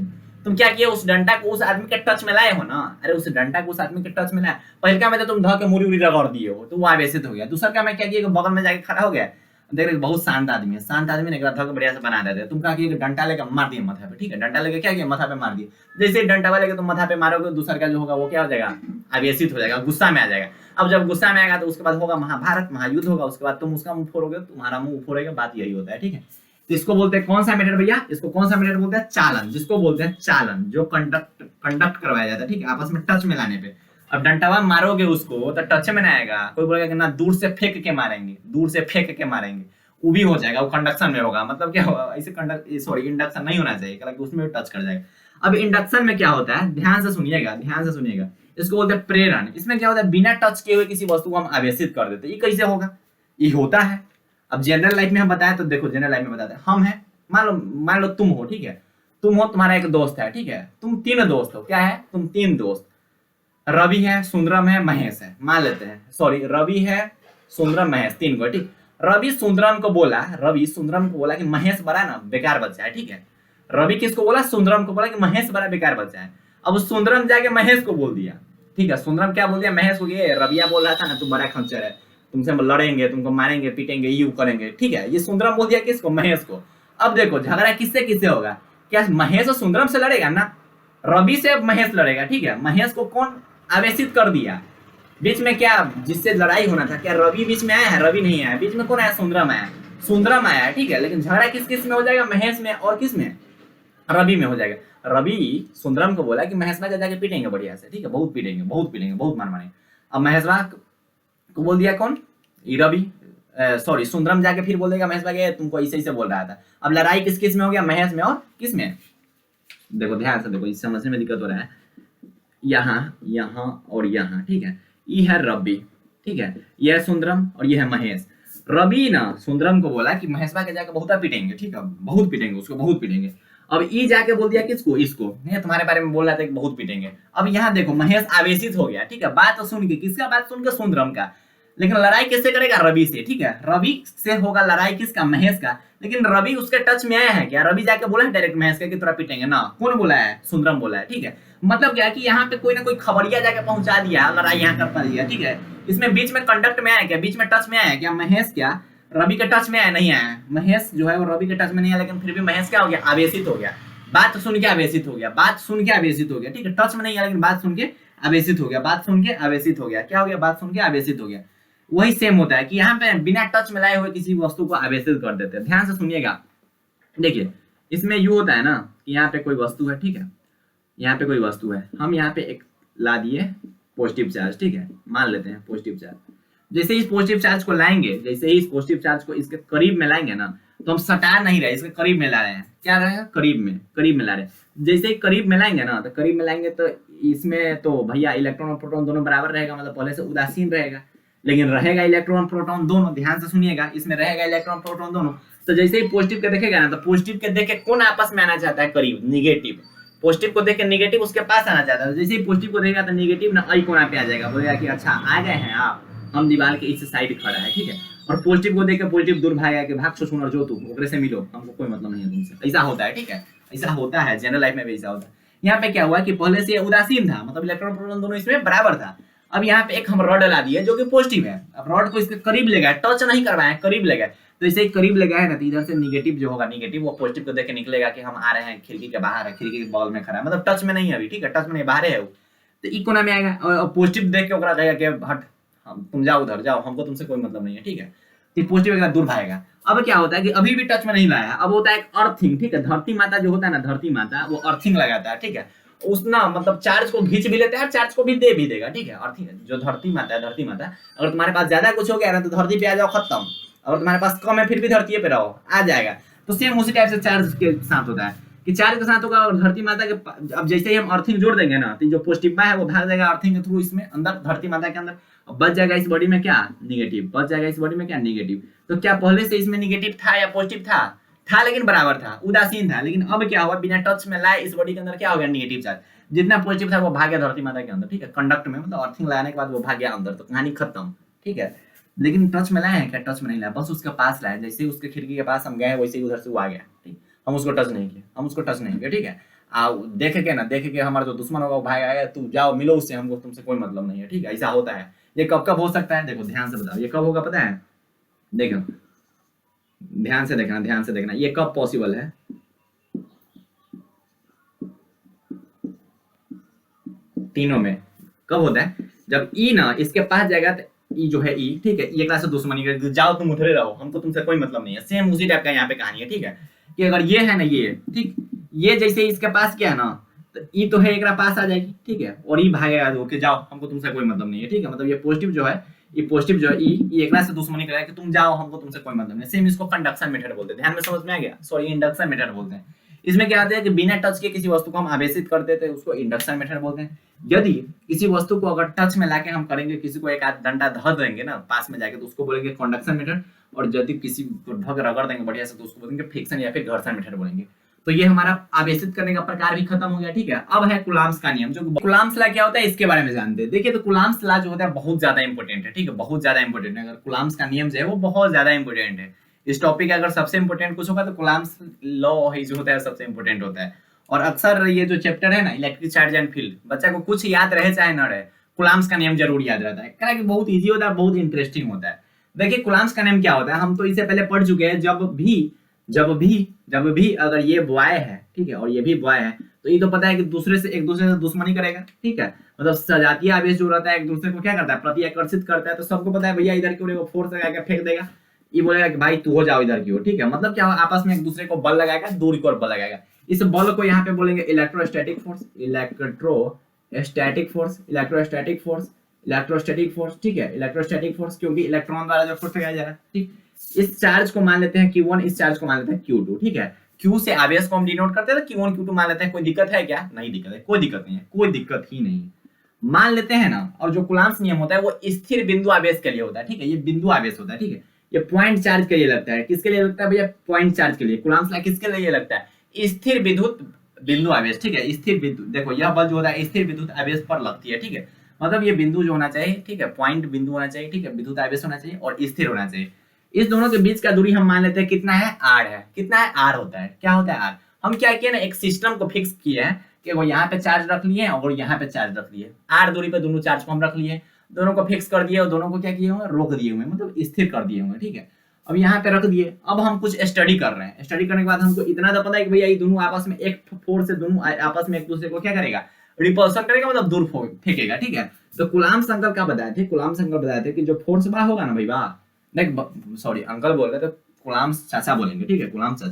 तुम क्या किए, उस डंडा को उस आदमी के टच में लाए हो ना, अरे उस डंडा को उस आदमी के टच में लाए, पहले क्या में तो तुम धो के मुड़ी रगड़ दिए हो, तो वो आवेशित हो गया। दूसरा क्या मैं क्या किया, बगल में जाके खड़ा हो गया, देख रहे बहुत शांत आदमी है, शांत आदमी ने धो के बढ़िया से बना देते, तुम क्या किए, डंडा लेकर मार दिए माथा पे, ठीक है, डंडा लेके क्या किया, माथा पे मार दिए, जैसे डंडा वाले तुम माथा पे मारोगे, दूसरा का जो होगा वो क्या हो जाएगा, आवेशित हो जाएगा, गुस्सा में आ जाएगा। अब जब गुस्सा में आएगा तो उसके बाद होगा महाभारत, महायुद्ध होगा, उसके बाद तुम उसका मुंह फोड़ोगे, तुम्हारा मुंह फोड़ेगा, बात यही होता है, ठीक है। तो इसको बोलते हैं कौन सा मेथड भैया, इसको कौन सा मेथड बोलते हैं, चालन, जिसको बोलते हैं चालन, जो कंडक्ट करवाया जाता है, ठीक है, आपस में टच में लाने पे। अब डंटावा मारोगे उसको तो टच में ना आएगा, कोई बोलेगा कि ना दूर से फेंक के मारेंगे, वो भी हो जाएगा, वो कंडक्शन में होगा, मतलब क्या होगा, ऐसे इंडक्शन नहीं होना चाहिए, क्योंकि उसमें टच कर जाएगा। अब इंडक्शन में क्या होता है, ध्यान से सुनिएगा, इसको बोलते हैं प्रेरण। इसमें क्या होता है, बिना टच किए हुए किसी वस्तु को हम आवेशित कर देते हैं, ये कैसे होगा, ये होता है। अब जनरल लाइफ में हम बताएं तो देखो, जनरल लाइफ में बताते हैं, हम हैं, मान लो तुम हो, ठीक है, तुम हो, तुम्हारा एक दोस्त है, ठीक है, तुम 3 दोस्त हो, क्या है, तुम 3 दोस्त, रवि है, सुंदरम है, महेश है, मान लेते हैं, सॉरी, रवि है, सुंदरम, महेश, 3 को, ठीक। रवि सुंदरम को बोला कि महेश बड़ा ना बेकार बच्चा है, ठीक है, रवि किसको बोला, सुंदरम को बोला कि महेश बड़ा बेकार बच्चा है। अब सुंदरम जाके महेश को बोल दिया, ठीक है, सुंदरम क्या बोल दिया, महेश को, ये रविया बोल रहा था ना तू बड़ा खंचर है, तुमसे हम लड़ेंगे, तुमको मारेंगे, पीटेंगे, यू करेंगे, ठीक है, ये सुंदरम बोल दिया किसको, महेश को। अब देखो झगड़ा किससे होगा, क्या महेश और सुंदरम से लड़ेगा ना, रवि से महेश लड़ेगा, ठीक है, महेश को कौन आवेशित कर दिया, बीच में क्या जिससे लड़ाई होना था, क्या रवि बीच में आया है, रवि नहीं आया, बीच में कौन आया, सुंदरम आया, ठीक है, लेकिन झगड़ा किस में हो जाएगा, महेश में और किस में, रवि में हो जाएगा। रवि सुंदरम को बोला कि महेश भाई जाके पीटेंगे बढ़िया से, ठीक है, बहुत पीटेंगे, बहुत मार मारेंगे। अब महेश को बोल दिया कौन, रवि, सॉरी सुंदरम जाके फिर बोल देगा महेश भाई तुमको ऐसे बोल रहा था। अब लड़ाई किस में हो गया, महेश में और किस में, देखो ध्यान से देखो, इस समझने में दिक्कत हो रहा है, यहाँ और यहाँ, ठीक है, ये है रवि, ठीक है, ये है सुंदरम और ये है महेश। रवि ना सुंदरम को बोला कि महेश भाई जाके बहुत पीटेंगे, ठीक है, बहुत पीटेंगे उसको, बहुत पीटेंगे। अब ई जाके बोल दिया किसको, इसको, नहीं तुम्हारे बारे में बोल रहा था कि बहुत पीटेंगे। अब यहाँ देखो महेश आवेशित हो गया, ठीक है, बात तो सुन के, किसका बात सुन के, सुंदरम का, लेकिन लड़ाई किससे करेगा, रवि से, ठीक है, रवि से होगा लड़ाई किसका, महेश का, लेकिन रवि उसके टच में आया है क्या, रवि जाके बोला है डायरेक्ट महेश का कि तोरा पीटेंगे ना, कौन बोला है, सुंदरम बोला है, ठीक है। मतलब क्या कि यहाँ पे कोई ना कोई खबरिया जाके पहुंचा दिया, लड़ाई यहाँ करता दिया, ठीक है। इसमें बीच में कंडक्ट में आया क्या, बीच में टच में आया क्या, महेश क्या रवि के टच में आया, नहीं आया, महेश जो है वो रवि के टच में नहीं आया, लेकिन फिर भी महेश क्या हो गया, आवेशित हो गया, बात सुन के आवेशित हो गया, ठीक है, टच में नहीं आया लेकिन बात सुन के आवेशित हो गया, क्या हो गया, बात सुन के आवेशित हो गया। वही सेम होता है कि यहाँ पे बिना टच में लाए हुए किसी वस्तु को आवेशित कर देते हैं। ध्यान से सुनिएगा, देखिए इसमें यू होता है ना कि यहाँ पे कोई वस्तु है, ठीक है, यहाँ पे कोई वस्तु है, हम यहाँ पे एक ला दिए पॉजिटिव चार्ज, ठीक है, मान लेते हैं पॉजिटिव चार्ज। जैसे इस पॉजिटिव चार्ज को लाएंगे, जैसे ही इस पॉजिटिव चार्ज को इसके करीब में लाएंगे ना, तो हम सटा नहीं रहे, इसके करीब में ला रहे हैं। क्या रहेगा, करीब में ला रहे हैं। जैसे ही करीब में लाएंगे ना, तो करीब में लाएंगे तो इसमें तो भैया इलेक्ट्रॉन और प्रोटॉन दोनों बराबर रहेगा, मतलब पहले से उदासीन रहेगा, लेकिन रहेगा इलेक्ट्रॉन प्रोटॉन दोनों। ध्यान से सुनिएगा, इसमें रहेगा इलेक्ट्रॉन प्रोटॉन दोनों। तो जैसे ही पॉजिटिव के देखेगा ना, तो पॉजिटिव के देख के कौन आपस में आना चाहता है करीब, निगेटिव। पॉजिटिव को देख के निगेटिव उसके पास आना चाहता है। जैसे ही पॉजिटिव को देखेगा तो निगेटिव ना आई कोना पे आ जाएगा, बोलेगा कि अच्छा आ गए हैं आप, हम दीवार के इस साइड खड़ा है, ठीक है। और पॉजिटिव को देख के पॉजिटिव दूर भागेगा कि भाग छो सुनर जो तू ओकरे से मिलो, हमको कोई मतलब नहीं है तुमसे। ऐसा होता है, ठीक है, ऐसा होता है, जनरल लाइफ में भी ऐसा होता है। यहाँ पे क्या हुआ कि पहले से उदासीन था, मतलब इलेक्ट्रॉन प्रोटॉन दोनों इसमें बराबर था। अब यहाँ पे एक हम रॉड ला दिए जो कि पॉजिटिव है। अब रॉड को इसके करीब ले गए, टच नहीं करवाए, करीब ले गए। तो इसे करीब ले गए ना, तो इधर से निगेटिव जो होगा, निगेटिव वो पॉजिटिव को देख के निकलेगा कि हम आ रहे हैं, खिड़की के बाहर है, खिड़की के बगल में खड़ा है, मतलब टच में नहीं है अभी, ठीक है, टच में नहीं, बाहर है वो। तो ई कोना में आएगा और पॉजिटिव देख के ओकरा कहेगा कि हट, तुम जाओ उधर जाओ, हमको तुमसे कोई मतलब नहीं है, ठीक है। तो पॉजिटिव एक दूर भागेगा। अब क्या होता है कि अभी भी टच में नहीं लाया, अब होता है एक अर्थिंग, ठीक है। धरती माता जो होता है ना, धरती माता वो अर्थिंग लगाता है, ठीक है। उसना मतलब चार्ज को खींच भी लेता है, चार्ज को भी दे भी देगा, ठीक है। अर्थिंग जो धरती माता है, धरती माता, अगर तुम्हारे पास ज्यादा कुछ हो गया ना तो धरती पे आ जाओ, खत्म। अगर तुम्हारे पास कम है फिर भी धरती पे रहो, आ जाएगा। तो सेम उसी टाइप से चार्ज के साथ होता है कि चार्ज के साथ होगा और धरती माता के। अब जैसे ही हम अर्थिंग जोड़ देंगे ना, तो जो पॉजिटिव है वो भाग जाएगा अर्थिंग के थ्रू इसमें अंदर, धरती माता के अंदर। बच जाएगा इस बॉडी में क्या, निगेटिव, बच जाएगा इस बॉडी में क्या, निगेटिव। तो क्या पहले से इसमें निगेटिव था या पॉजिटिव था लेकिन बराबर था, उदासीन था। लेकिन अब क्या हुआ, बिना टच में लाए इस बॉडी के अंदर क्या हो गया, निगेटिव चार्ज। जितना पॉजिटिव था वो भाग गया धरती माता के अंदर, ठीक है, कंडक्ट में, मतलब अर्थिंग लगाने के बाद वो भाग गया अंदर, तो कहानी खत्म, ठीक है। लेकिन टच में लाए हैं क्या, टच में नहीं लाया, बस उसके पास लाए। जैसे ही उसके खिड़की के पास हम गए वैसे ही उधर से वो आ गया, ठीक, हम उसको टच नहीं किए, ठीक है। देख के हमारा जो दुश्मन होगा वो भाग आएगा, तू जाओ मिलो उससे, हमको तुमसे कोई मतलब नहीं है, ठीक है। ऐसा होता है। ये कब कब हो सकता है, देखो ध्यान से बताओ, ये कब होगा पता है, देखो ध्यान से देखना, ये कब पॉसिबल है। तीनों में कब होता है, जब ई ना इसके पास जाएगा, तो ई जो है ई, ठीक है, ये क्लास से दुश्मनी कर, जाओ तुम उधरे रहो, हमको तुमसे कोई मतलब नहीं है। सेम उसी टाइप का यहाँ पे कहानी है, ठीक है, कि अगर ये है ना, ये ठीक, ये जैसे इसके पास क्या है ना, तो ई तो है एक पास आ जाएगी, ठीक है, और ई भागेगा जो कि जाओ हमको तुमसे कोई मतलब नहीं है, ठीक है। मतलब ये पॉजिटिव जो है, ये पॉजिटिव जो है ई एक से दुश्मनी करेगा कि तुम जाओ, हमको तुमसे कोई मतलब नहीं। सेम इसको कंडक्शन मेथड बोलते हैं, ध्यान में समझ में आ गया, सॉरी इंडक्शन मेथड बोलते हैं। इसमें क्या आता है कि बिना टच के किसी वस्तु को हम आवेशित कर देते हैं, उसको इंडक्शन मेथड बोलते हैं। यदि किसी वस्तु को अगर टच में लाके हम करेंगे, किसी को एक आध डंडा धर देंगे ना पास में जाके, तो उसको बोलेंगे कंडक्शन मेथड। और यदि किसी को ढक रगड़ देंगे बढ़िया से, तो उसको बोलेंगे फ्रिक्शन या फिर घर्षण मेथड बोलेंगे। तो ये हमारा आवेशित करने का प्रकार भी खत्म हो गया, ठीक है। अब है कूलम्ब्स का नियम। जो कूलम्ब्स लॉ क्या होता है इसके बारे में जानते हैं। देखिए, तो कूलम्ब्स लॉ जो होता है बहुत ज्यादा इंपॉर्टेंट है, ठीक है, बहुत ज्यादा इंपॉर्टेंट है। अगर कूलम्ब्स का नियम जो है वो बहुत ज्यादा इंपॉर्टेंट है। इस टॉपिक का अगर सबसे इंपॉर्टेंट कुछ होगा तो कूलम्ब्स लॉ ही जो होता है सबसे इंपॉर्टेंट होता है। और अक्सर ये जो चैप्टर है ना, इलेक्ट्रिक चार्ज एंड फील्ड, बच्चा को कुछ याद रहे चाहे न रहे, कूलम्ब्स का नियम जरूर याद रहता है, क्योंकि बहुत इजी होता है, बहुत इंटरेस्टिंग होता है। देखिए कूलम्ब्स का नियम क्या होता है, हम तो इसे पहले पढ़ चुके हैं। जब भी अगर ये बॉय है, ठीक है, और ये भी बॉय है, तो ये तो पता है कि एक दूसरे से दुश्मनी करेगा, ठीक है। मतलब सजातीय आवेश जो रहता है एक दूसरे को क्या करता है, प्रति आकर्षित करता है। तो सबको पता है भैया इधर की ओर फोर्स लगा के फेंक देगा, ये बोलेगा कि भाई तू हो जाओ इधर की ओर, ठीक है। मतलब क्या आपस में एक दूसरे को बल लगाएगा, दूर की ओर बल लगाएगा। इस बल को यहाँ पे बोलेंगे इलेक्ट्रोस्टैटिक फोर्स, ठीक है, इलेक्ट्रोस्टैटिक फोर्स, क्योंकि इलेक्ट्रॉन द्वारा जो फोर्स लगाया जा रहा है, ठीक। इस चार्ज को मान लेते हैं Q1, इस चार्ज को मान लेते हैं Q2, ठीक है। Q से आवेश को हम डिनोट करते हैं, तो Q1 Q2 मान लेते हैं। कोई दिक्कत है क्या, नहीं दिक्कत है, कोई दिक्कत नहीं है, कोई दिक्कत ही नहीं, मान लेते हैं ना। और जो कूलम्ब्स नियम होता है वो स्थिर बिंदु आवेश के लिए होता है, ठीक है, ये बिंदु आवेश होता है, ठीक है। ये पॉइंट चार्ज के लिए लगता है, किसके लिए लगता है भैया, पॉइंट चार्ज के लिए। कूलम्ब्स लॉ किसके लिए लगता है, स्थिर विद्युत बिंदु आवेश, ठीक है, स्थिर बिंदु। देखो यह बल जो होता है स्थिर विद्युत आवेश पर लगती है, ठीक है। मतलब ये बिंदु जो होना चाहिए, ठीक है, पॉइंट बिंदु होना चाहिए, ठीक है, विद्युत आवेश होना चाहिए और स्थिर होना चाहिए। इस दोनों के बीच का दूरी हम मान लेते हैं कितना है, r है। कितना है, r होता है। क्या होता है r, हम क्या किए ना, एक सिस्टम को फिक्स किए हैं कि वो यहाँ पे चार्ज रख लिए और यहाँ पे चार्ज रख लिए, r दूरी पे दोनों चार्ज को हम रख लिए, दोनों को फिक्स कर दिए और दोनों को क्या किए होंगे, रोक दिए होंगे, मतलब स्थिर कर दिए होंगे, ठीक है। अब यहाँ पे रख दिए। अब हम कुछ स्टडी कर रहे हैं, स्टडी करने के बाद हमको इतना तो पता है कि भैया ये दोनों आपस में एक फोर्स से दोनों आपस में एक दूसरे को क्या करेगा, रिपल्सन करेगा मतलब दूर फेंकेगा, ठीक है। तो कुलाम्स अंकल क्या बताए थे, कुलाम्स अंकल बताए थे कि जो फोर्स बा होगा ना भाई बा, देख सॉरी अंकल बोल रहे थे, कुलाम्स चाचा बोलेंगे, ठीक है, कुलाम्स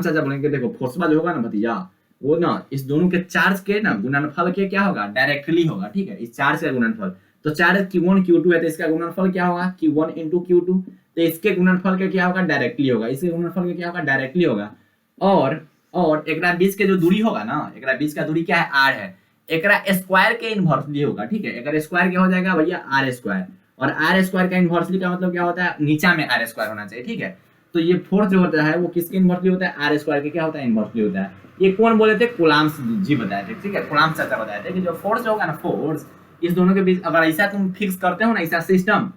चाचा बोलेंगे, देखो फोर्स बा जो होगा ना भतीजा, वो ना इस दोनों के चार्ज के ना गुणनफल के क्या होगा, डायरेक्टली होगा, ठीक है, इस चार्ज का गुणनफल। तो चार्ज Q1 Q2 है तो इसका गुणनफल क्या होगा, Q1 into Q2, तो इसके गुणनफल का क्या होगा, डायरेक्टली होगा, इसके गुणनफल का क्या होगा, डायरेक्टली होगा। और एकरा बीच के जो दूरी होगा ना, एकरा बीच का दूरी क्या है, r है, एकरा स्क्वायर के इनवर्सली होगा, ठीक है, एकरा स्क्वायर क्या हो जाएगा भैया, आर स्क्वायर, और आर स्क्वायर का इनवर्सली का मतलब क्या होता है, नीचा में आर स्क्वायर होना चाहिए, ठीक है। तो ये फोर्स जो होता है वो किसके इनवर्सली होता है, आर स्क्वायर के क्या होता है, इनवर्सली होता है। ये कौन बोले थे, कुलाम्स जी बताए थे, ठीक है, कुलाम्स चाचा बताए थे कि जो फोर्स होगा ना, फोर्स इस दोनों के बीच अगर ऐसा तुम फिक्स करते हो ना, ऐसा सिस्टम,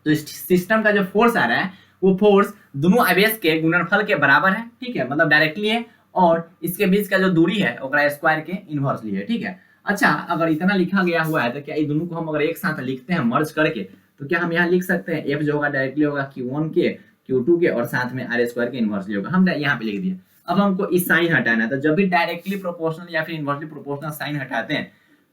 तो इस सिस्टम का जो फोर्स आ रहा है वो फोर्स दोनों आवेश के गुणनफल के बराबर है, ठीक है, मतलब डायरेक्टली है, और इसके बीच का जो दूरी है ओकरा स्क्वायर के इनवर्सली है, ठीक है। अच्छा, अगर इतना लिखा गया हुआ है तो क्या ये दोनों को हम अगर एक साथ लिखते हैं मर्ज करके, तो क्या हम यहाँ लिख सकते हैं F जो होगा डायरेक्टली होगा Q1 के, Q2 के, और साथ में आर स्क्वायर के इनवर्सली होगा, हम यहाँ पे लिख दिए। अब हमको इस साइन हटाना है, तो जब भी डायरेक्टली प्रोपोर्शनल या फिर इनवर्सली प्रोपोर्शनल साइन हटाते हैं,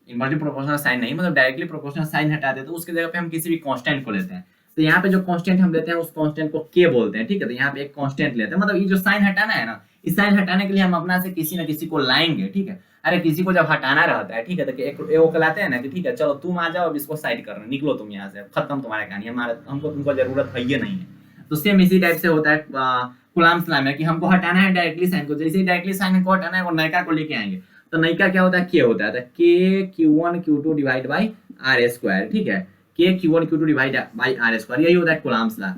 इनवर्सली प्रोपोर्शनल साइन नहीं मतलब डायरेक्टली प्रोपोर्शनल साइन हटाते हैं, तो उसके जगह पे हम किसी भी कांस्टेंट को लेते हैं। तो यहाँ पे जो कांस्टेंट हम लेते हैं उस कांस्टेंट को के बोलते हैं, ठीक है। तो यहाँ पे एक कांस्टेंट लेते हैं, मतलब ये जो साइन हटाना है ना, इस साइन हटाने के लिए हम अपना से किसी न किसी को लाएंगे, ठीक है। अरे किसी को जब हटाना रहता है, ठीक है, तो एक वो कहलाते हैं ना कि ठीक है चलो तुम आ जाओ, अब इसको साइड करना, निकलो तुम यहाँ से, खत्म तुम्हारा कहानी, हमारा हमको तुमको जरूरत है ये नहीं है। तो सेम इसी टाइप से होता है कुलाम्स लॉ में कि हमको हटाना है डायरेक्टली साइन को, जैसे ही डायरेक्टली साइन को हटाना है वो नयका को लेके आएंगे। तो नयका क्या होता है, के होता है, तो के Q1 Q2 divide by are square, ठीक है, के Q1 Q2 divide by are square, यही होता है कुलाम्स लॉ।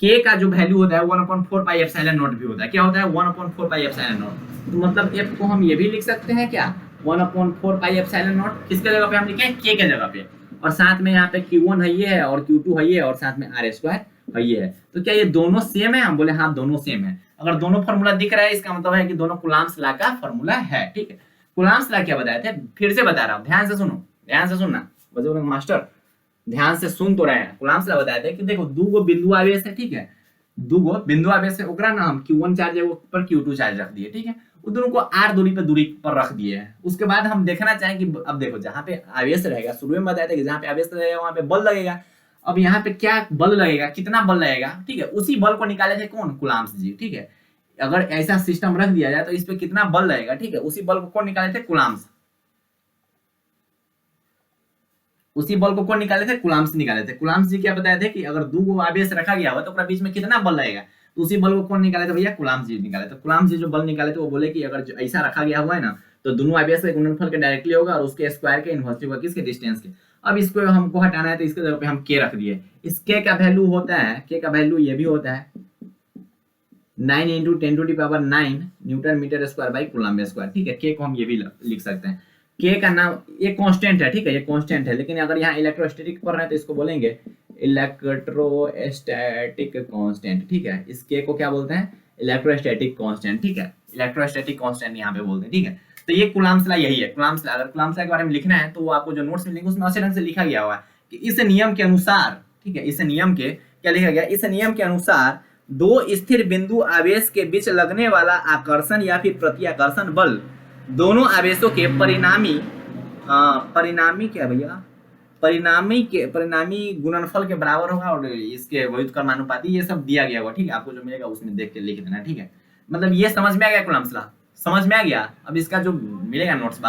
के का जो वैल्यू होता है 1/4 पाई एप्सिलॉन नॉट भी होता है, क्या होता है 1/4 पाई एप्सिलॉन नॉट। तो मतलब एफ को हम ये भी लिख सकते हैं क्या, 1/4 पाई एप्सिलॉन नॉट, किसके जगह पे हम लिखे, के के जगह पे, और साथ में यहाँ पे Q1 है ये है, और Q2 है ये, और साथ में आर स्क्वायर है ये है। तो क्या ये दोनों सेम है, हम बोले हाँ दोनों सेम है। अगर दोनों फॉर्मूला दिख रहा है इसका मतलब है कि दोनों कुलाम्स लॉ का फॉर्मूला है, ठीक है। कुलाम्स लॉ क्या बताए थे, फिर से बता रहा हूँ, ध्यान से सुनो, ध्यान से सुनना, बच्चों मास्टर ध्यान से सुन तो रहे हैं। कुलाम्स लॉ बताए थे कि देखो दो गो बिंदु आवेश है, ठीक है, दो गो बिंदु आवेश है, ओकरा नाम Q1 चार्ज है वो पर Q2 चार्ज रख दिए, ठीक है, वो दोनों को r दूरी पर रख दिए है। उसके बाद हम देखना चाहें कि अब देखो जहां पे आवेश रहेगा, शुरू में बताया था कि जहां पे आवेश रहेगा वहां पे बल लगेगा। अब यहाँ पे क्या बल लगेगा, कितना बल लगेगा, ठीक है, उसी बल को निकाले थे कौन, कुलाम्स जी, ठीक है। अगर ऐसा सिस्टम रख दिया जाए तो इस पे कितना बल लगेगा, ठीक है, उसी बल को कौन निकाले थे, कुलाम्स, उसी बल को कौन निकाले थे, कुलाम्स निकाले थे। कुलाम्स जी क्या बताए थे कि अगर दो गो आवेश रखा गया हो तो बीच में कितना बल लगेगा, तो उसी बल को कौन निकाले थे भैया, कुलाम्स जी निकाले। तो कुलाम्स जी जो बल निकाले थे वो बोले कि अगर ऐसा रखा गया हुआ है ना, तो दोनों आवेश के गुणनफल के डायरेक्टली होगा और उसके स्क्वायर के इनवर्सली होगा, किसके, डिस्टेंस के। अब इसको हमको हटाना है तो इसके जगह पे हम के रख दिए। इस के का वैल्यू होता है, के का वैल्यू ये भी होता है 9 × 10⁹ newton metre square by coulomb square, ठीक है। के को हम ये भी लिख सकते हैं। के का नाम ये कांस्टेंट है, ठीक है, ये कांस्टेंट है, लेकिन अगर यहाँ इलेक्ट्रोस्टैटिक पढ़ रहे हैं तो इसको बोलेंगे इलेक्ट्रोस्टैटिक कांस्टेंट, ठीक है। इस के को क्या बोलते हैं, इलेक्ट्रोस्टैटिक कांस्टेंट, ठीक है, इलेक्ट्रोस्टैटिक कांस्टेंट यहाँ पे बोलते हैं, ठीक है। तो ये कूलम्ब्स लॉ यही है, कूलम्ब्स लॉ। अगर कूलम्ब्स लॉ के बारे में लिखना है तो वो आपको जो नोट्स मिलेंगे उसमें अच्छे ढंग से लिखा गया हुआ है कि इस नियम के अनुसार, ठीक है, इस नियम के क्या लिखा गया, इस नियम के अनुसार दो स्थिर बिंदु आवेश के बीच लगने वाला आकर्षण या फिर प्रतिआकर्षण बल दोनों आवेशों के परिणामी क्या भैया, परिणामी गुणनफल के बराबर होगा, और इसके व्युत्क्रमानुपाती, ये सब दिया गया होगा, ठीक है। आपको जो मिलेगा उसमें देख के लिख देना, ठीक है। मतलब ये समझ में आ गया कूलम्ब्स लॉ, समझ में आ गया। अब इसका जो मिलेगा नोट्स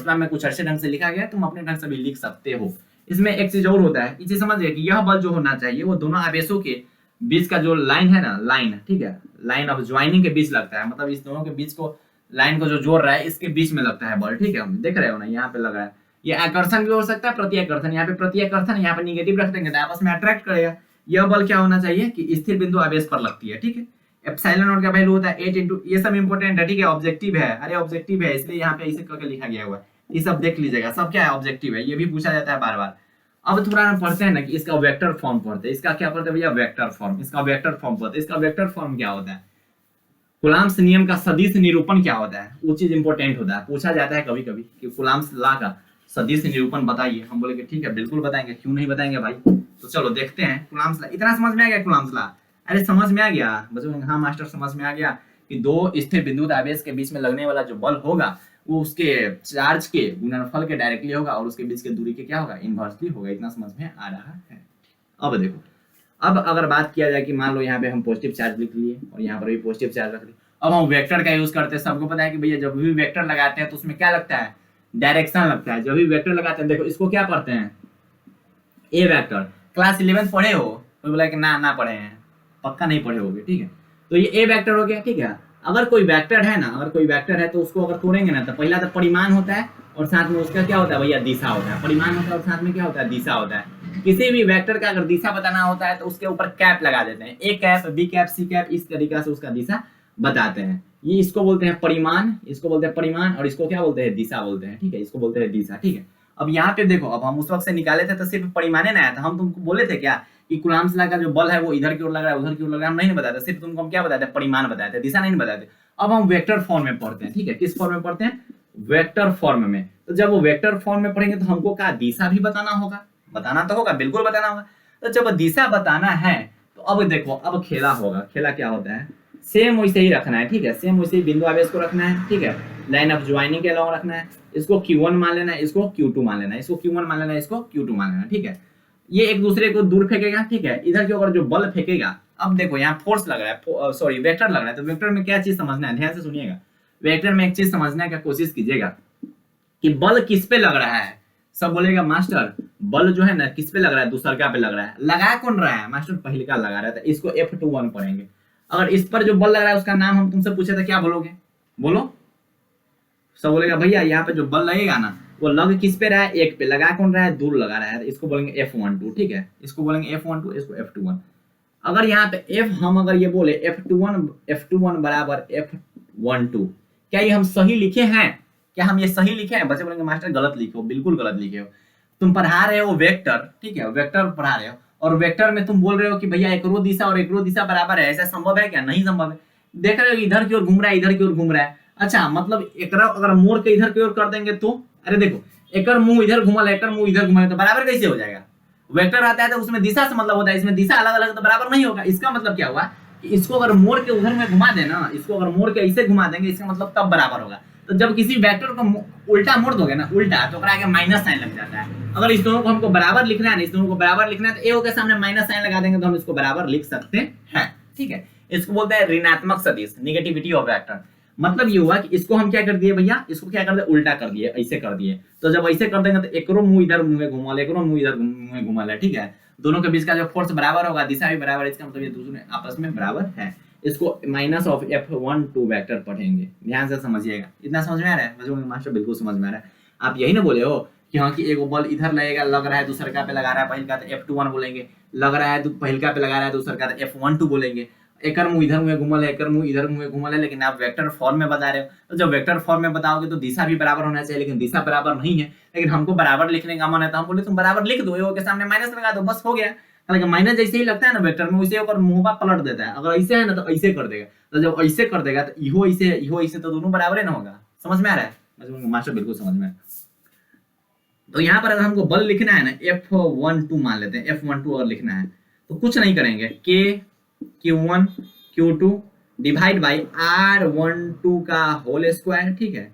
में कुछ अच्छे ढंग से लिखा गया, तुम अपने ढंग से भी लिख सकते हो। इसमें एक चीज और होता है, इसे समझिए कि यह बल जो होना चाहिए वो दोनों आवेशों के बीच का जो लाइन है ना, लाइन, ठीक है, लाइन ऑफ ज्वाइनिंग के बीच लगता है, मतलब इस दोनों के बीच को, लाइन को जो जोड़ रहा है इसके बीच में लगता है बल, ठीक है। हम देख रहे हो ना, यहाँ पे लगा है। ये आकर्षण भी हो सकता है, प्रतिआकर्षण, यहाँ पे प्रतिआकर्षण, यहाँ पे निगेटिव रख देंगे तो आपस में अट्रैक्ट करेगा। यह बल क्या होना चाहिए कि स्थिर बिंदु आवेश पर लगती है, ठीक है। एप्सिलॉन नॉट का वैल्यू होता है 8 × ये सब इंपॉर्टेंट है, ठीक है, ऑब्जेक्टिव है, अरे ऑब्जेक्टिव है इसलिए यहाँ पे ऐसे करके लिखा गया हुआ है, ये सब देख लीजिएगा, सब क्या है, ऑब्जेक्टिव है, ये भी पूछा जाता है बार बार। अब थोड़ा हम पढ़ते हैं ना कि इसका वेक्टर फॉर्म पढ़ते हैं, इसका क्या पढ़ते हैं भैया, वेक्टर फॉर्म, इसका वेक्टर फॉर्म पढ़ते हैं। इसका वेक्टर फॉर्म क्या होता है, कूलम्ब्स नियम का सदिश निरूपण क्या होता है, वो चीज इंपॉर्टेंट होता है, पूछा जाता है कभी कभी कि कूलम्ब्स लॉ का सदिश निरूपण बताइए। हम बोले कि ठीक है बिल्कुल बताएंगे, क्यों नहीं बताएंगे भाई। तो चलो देखते हैं कूलम्ब्स लॉ। इतना समझ में आ गया कूलम्ब्स लॉ, अरे समझ में आ गया बच्चों, हाँ मास्टर समझ में आ गया कि दो स्थिर बिंदु आवेश के बीच में लगने वाला जो बल होगा वो उसके चार्ज के गुणनफल के डायरेक्टली होगा और उसके बीच के दूरी के क्या होगा, इनवर्सली होगा। इतना समझ में आ रहा है। अब देखो, अब अगर बात किया जाए कि मान लो यहाँ पे हम पॉजिटिव चार्ज लिख लिए और यहाँ पर भी पॉजिटिव चार्ज रख लिए, अब हम वेक्टर का यूज करते हैं। सबको पता है कि भैया जब भी वेक्टर लगाते हैं तो उसमें क्या लगता है, डायरेक्शन लगता है। जब भी वेक्टर लगाते हैं, देखो इसको क्या पढ़ते हैं, ए वेक्टर। क्लास 11 पढ़े हो? कोई बोला कि ना पढ़े हैं, पक्का नहीं पढ़े होगे, ठीक है। तो ये ए वेक्टर हो गया, ठीक है। अगर कोई वेक्टर है ना, अगर कोई वेक्टर है तो उसको अगर तोड़ेंगे ना, तो पहला तो परिमाण होता है और साथ में उसका क्या होता है भैया, दिशा होता है। परिमाण होता है और साथ में क्या होता है, दिशा होता है। किसी भी वेक्टर का अगर दिशा बताना होता है तो उसके ऊपर कैप लगा देते हैं, A cap, B cap, C cap, इस तरीका से उसका दिशा बताते हैं। ये इसको बोलते हैं परिमाण, इसको बोलते हैं परिमाण, और इसको क्या बोलते हैं, दिशा बोलते हैं, ठीक है। इसको बोलते हैं दिशा, ठीक है। अब यहाँ पे देखो, अब हम उस वक्त से निकाले थे तो सिर्फ परिमाणे ना आया था। हम तुमको बोले थे क्या कि कूलम्ब्स लॉ का जो बल है वो इधर की ओर लग रहा है, उधर की ओर लग रहा है, हम नहीं बताते, सिर्फ तुमको हम क्या बताते हैं, परिमाण बताते हैं, दिशा नहीं बताते। अब हम वेक्टर फॉर्म में पढ़ते हैं, ठीक है। किस फॉर्म में पढ़ते हैं, वेक्टर फॉर्म में। तो जब वो वेक्टर फॉर्म में पढ़ेंगे तो हमको क्या, दिशा भी बताना होगा, बताना तो होगा, बिल्कुल बताना होगा। तो जब दिशा बताना है तो अब देखो, अब खेला होगा। खेला क्या होता है, सेम वैसे ही रखना है, ठीक है। सेम वैसे ही बिंदु आवेश को रखना है, ठीक है। लाइन ऑफ ज्वाइनिंग के अलावा रखना है। इसको Q1 मान लेना है, इसको Q2 मान लेना है, इसको Q1 मान लेना है, इसको Q2 मान लेना है, ठीक है। ये एक दूसरे को दूर फेंकेगा, ठीक है। इधर के ऊपर जो बल फेंकेगा, अब देखो यहाँ फोर्स लग रहा है, सॉरी वेक्टर लग रहा है। तो वेक्टर में क्या चीज समझना है, ध्यान से सुनिएगा। वेक्टर में एक चीज समझने का कोशिश कीजिएगा कि बल किस पे लग रहा है। सब बोलेगा मास्टर बल जो है ना किस पे लग रहा है, दूसरका पे लग रहा है। लगा कौन रहा है, मास्टर पहिलका लगा रहा है। इसको F21 पढ़ेंगे। अगर इस पर जो बल लग रहा है उसका नाम हम तुमसे पूछे तो क्या बोलोगे, बोलो। सब बोलेगा भैया यहाँ पे जो बल लगेगा ना वो लग किस पे रहा है, एक पे। लगा कौन रहा है, दूर लगा रहा है। इसको बोलेंगे F12, ठीक है। इसको बोलेंगे F12, इसको F21। अगर यहाँ पे F हम अगर ये बोले F21 बराबर F12, क्या ये हम सही लिखे हैं, क्या हम ये सही लिखे हैं? बच्चे बोलेंगे मास्टर गलत लिखे हो, बिल्कुल गलत लिखे हो। तुम पढ़ा रहे हो वेक्टर, ठीक है, वेक्टर पढ़ा रहे हो और वेक्टर में तुम बोल रहे हो कि भैया एक रो दिशा और एक रो दिशा बराबर है। ऐसा संभव है क्या, नहीं संभव है। देख रहे हो इधर की ओर घूम रहा है, इधर की ओर घूम रहा है। अच्छा मतलब एकरा अगर मोड़ के इधर की ओर कर देंगे तो, अरे देखो एकर मुंह इधर घुमा है, एकर मुंह इधर घुमा है, तो बराबर कैसे हो जाएगा। वेक्टर आता है तो उसमें दिशा से मतलब होता है, इसमें दिशा अलग अलग तो बराबर नहीं होगा। इसका मतलब क्या हुआ कि इसको अगर मोड़ के उधर में घुमा देना, इसको अगर मोड़ के ऐसे घुमा देंगे, इसका मतलब तब बराबर होगा। तो जब किसी वेक्टर को उल्टा मोड़ दोगे ना, उल्टा, तो आगे माइनस साइन लग जाता है। अगर इस दोनों को हमको बराबर लिखना है ना, इस दोनों को बराबर लिखना है, तो ए के सामने माइनस साइन लगा देंगे तो हम इसको बराबर लिख सकते हैं, ठीक है। इसको बोलते हैं ऋणात्मक सदिश, नेगेटिविटी ऑफ वेक्टर। मतलब ये हुआ कि इसको हम क्या कर दिए भैया, इसको क्या कर दिए, उल्टा कर दिए, ऐसे कर दिए। तो जब ऐसे कर देंगे तो एकरो मुंह इधर मुंह में घुमा ले, एकरो मुंह इधर मुंह में घुमा ले, ठीक है। दोनों के बीच का जो फोर्स बराबर होगा, दिशा भी बराबर है, इसका मतलब ये दोनों आपस में बराबर है। इसको माइनस ऑफ F12 वेक्टर पढ़ेंगे, ध्यान से समझिएगा। इतना समझ में आ रहा है? मुझे मास्टर बिल्कुल समझ में आ रहा है। आप यही ना बोले हो कि हाँ कि एक बल इधर लगेगा, लग रहा है दूसरे पे लगा रहा है पहिलका, तो F21 बोलेंगे। लग रहा है पहिलका पे लगा रहा है दूसरे तो F12 बोलेंगे। एकर मुंह इधर मुंह घुमल है, एकर मुंह इधर मुंह घुमल है, लेकिन आप वेक्टर फॉर्म में बता रहे हो। तो जब वेक्टर फॉर्म में बताओगे तो दिशा भी बराबर होना चाहिए, लेकिन दिशा बराबर नहीं है। लेकिन हमको बराबर लिखने का मन है तो हम बोले तुम बराबर लिख दो, ए के सामने माइनस लगा दो, बस हो गया। हालांकि माइनस जैसे ही लगता है ना वेक्टर में, वैसे ऊपर मुंह पलट देता है। अगर ऐसे है ना तो ऐसे कर देगा, तो जब ऐसे कर देगा तो इहो ऐसे तो दोनों बराबर है ना होगा। समझ में आ रहा है? मास्टर बिल्कुल समझ में। तो यहाँ पर अगर हमको बल लिखना है ना, F12 मान लेते हैं। F12 अगर लिखना है तो कुछ नहीं करेंगे, Q1 Q2 divide by R12 का होल स्क्वायर, ठीक है।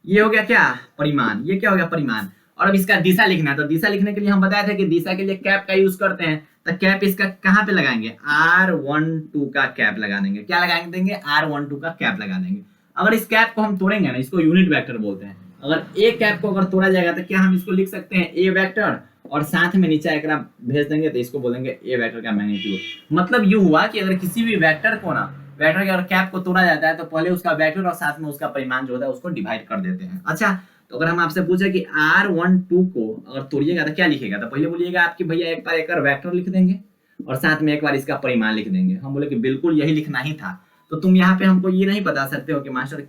ये हो गया क्या, परिमाण। ये क्या हो गया, परिमाण। और अब इसका दिशा लिखना है, तो दिशा लिखने के लिए हम बताए थे कि दिशा के लिए कैप का यूज करते हैं। तो कैप इसका कहाँ पे लगाएंगे, R12 का कैप लगा देंगे। क्या लगा देंगे, R12 का कैप लगा देंगे। अगर इस कैप को हम तोड़ेंगे ना, इसको यूनिट वेक्टर बोलते हैं। अगर ए कैप को अगर तोड़ा जाएगा तो क्या हम इसको लिख सकते हैं ए वेक्टर, और साथ में नीचे एक भेज देंगे तो इसको बोलेंगे ए वेक्टर का मैग्नीट्यूड। मतलब ये हुआ कि अगर किसी भी वेक्टर को ना, वेक्टर के अगर कैप को तोड़ा जाता है तो पहले उसका वेक्टर और साथ में उसका परिमाण जो होता है उसको डिवाइड कर देते हैं। अच्छा, तो अगर हम आपसे पूछे कि R12 को अगर तोड़िएगा तो क्या लिखेगा, तो पहले बोलिएगा आपकी भैया एक बार एक वेक्टर लिख देंगे और साथ में एक बार इसका परिमाण लिख देंगे। हम बोले कि बिल्कुल यही लिखना ही था। तो तुम यहाँ पे हमको ये नहीं बता सकते हो कि master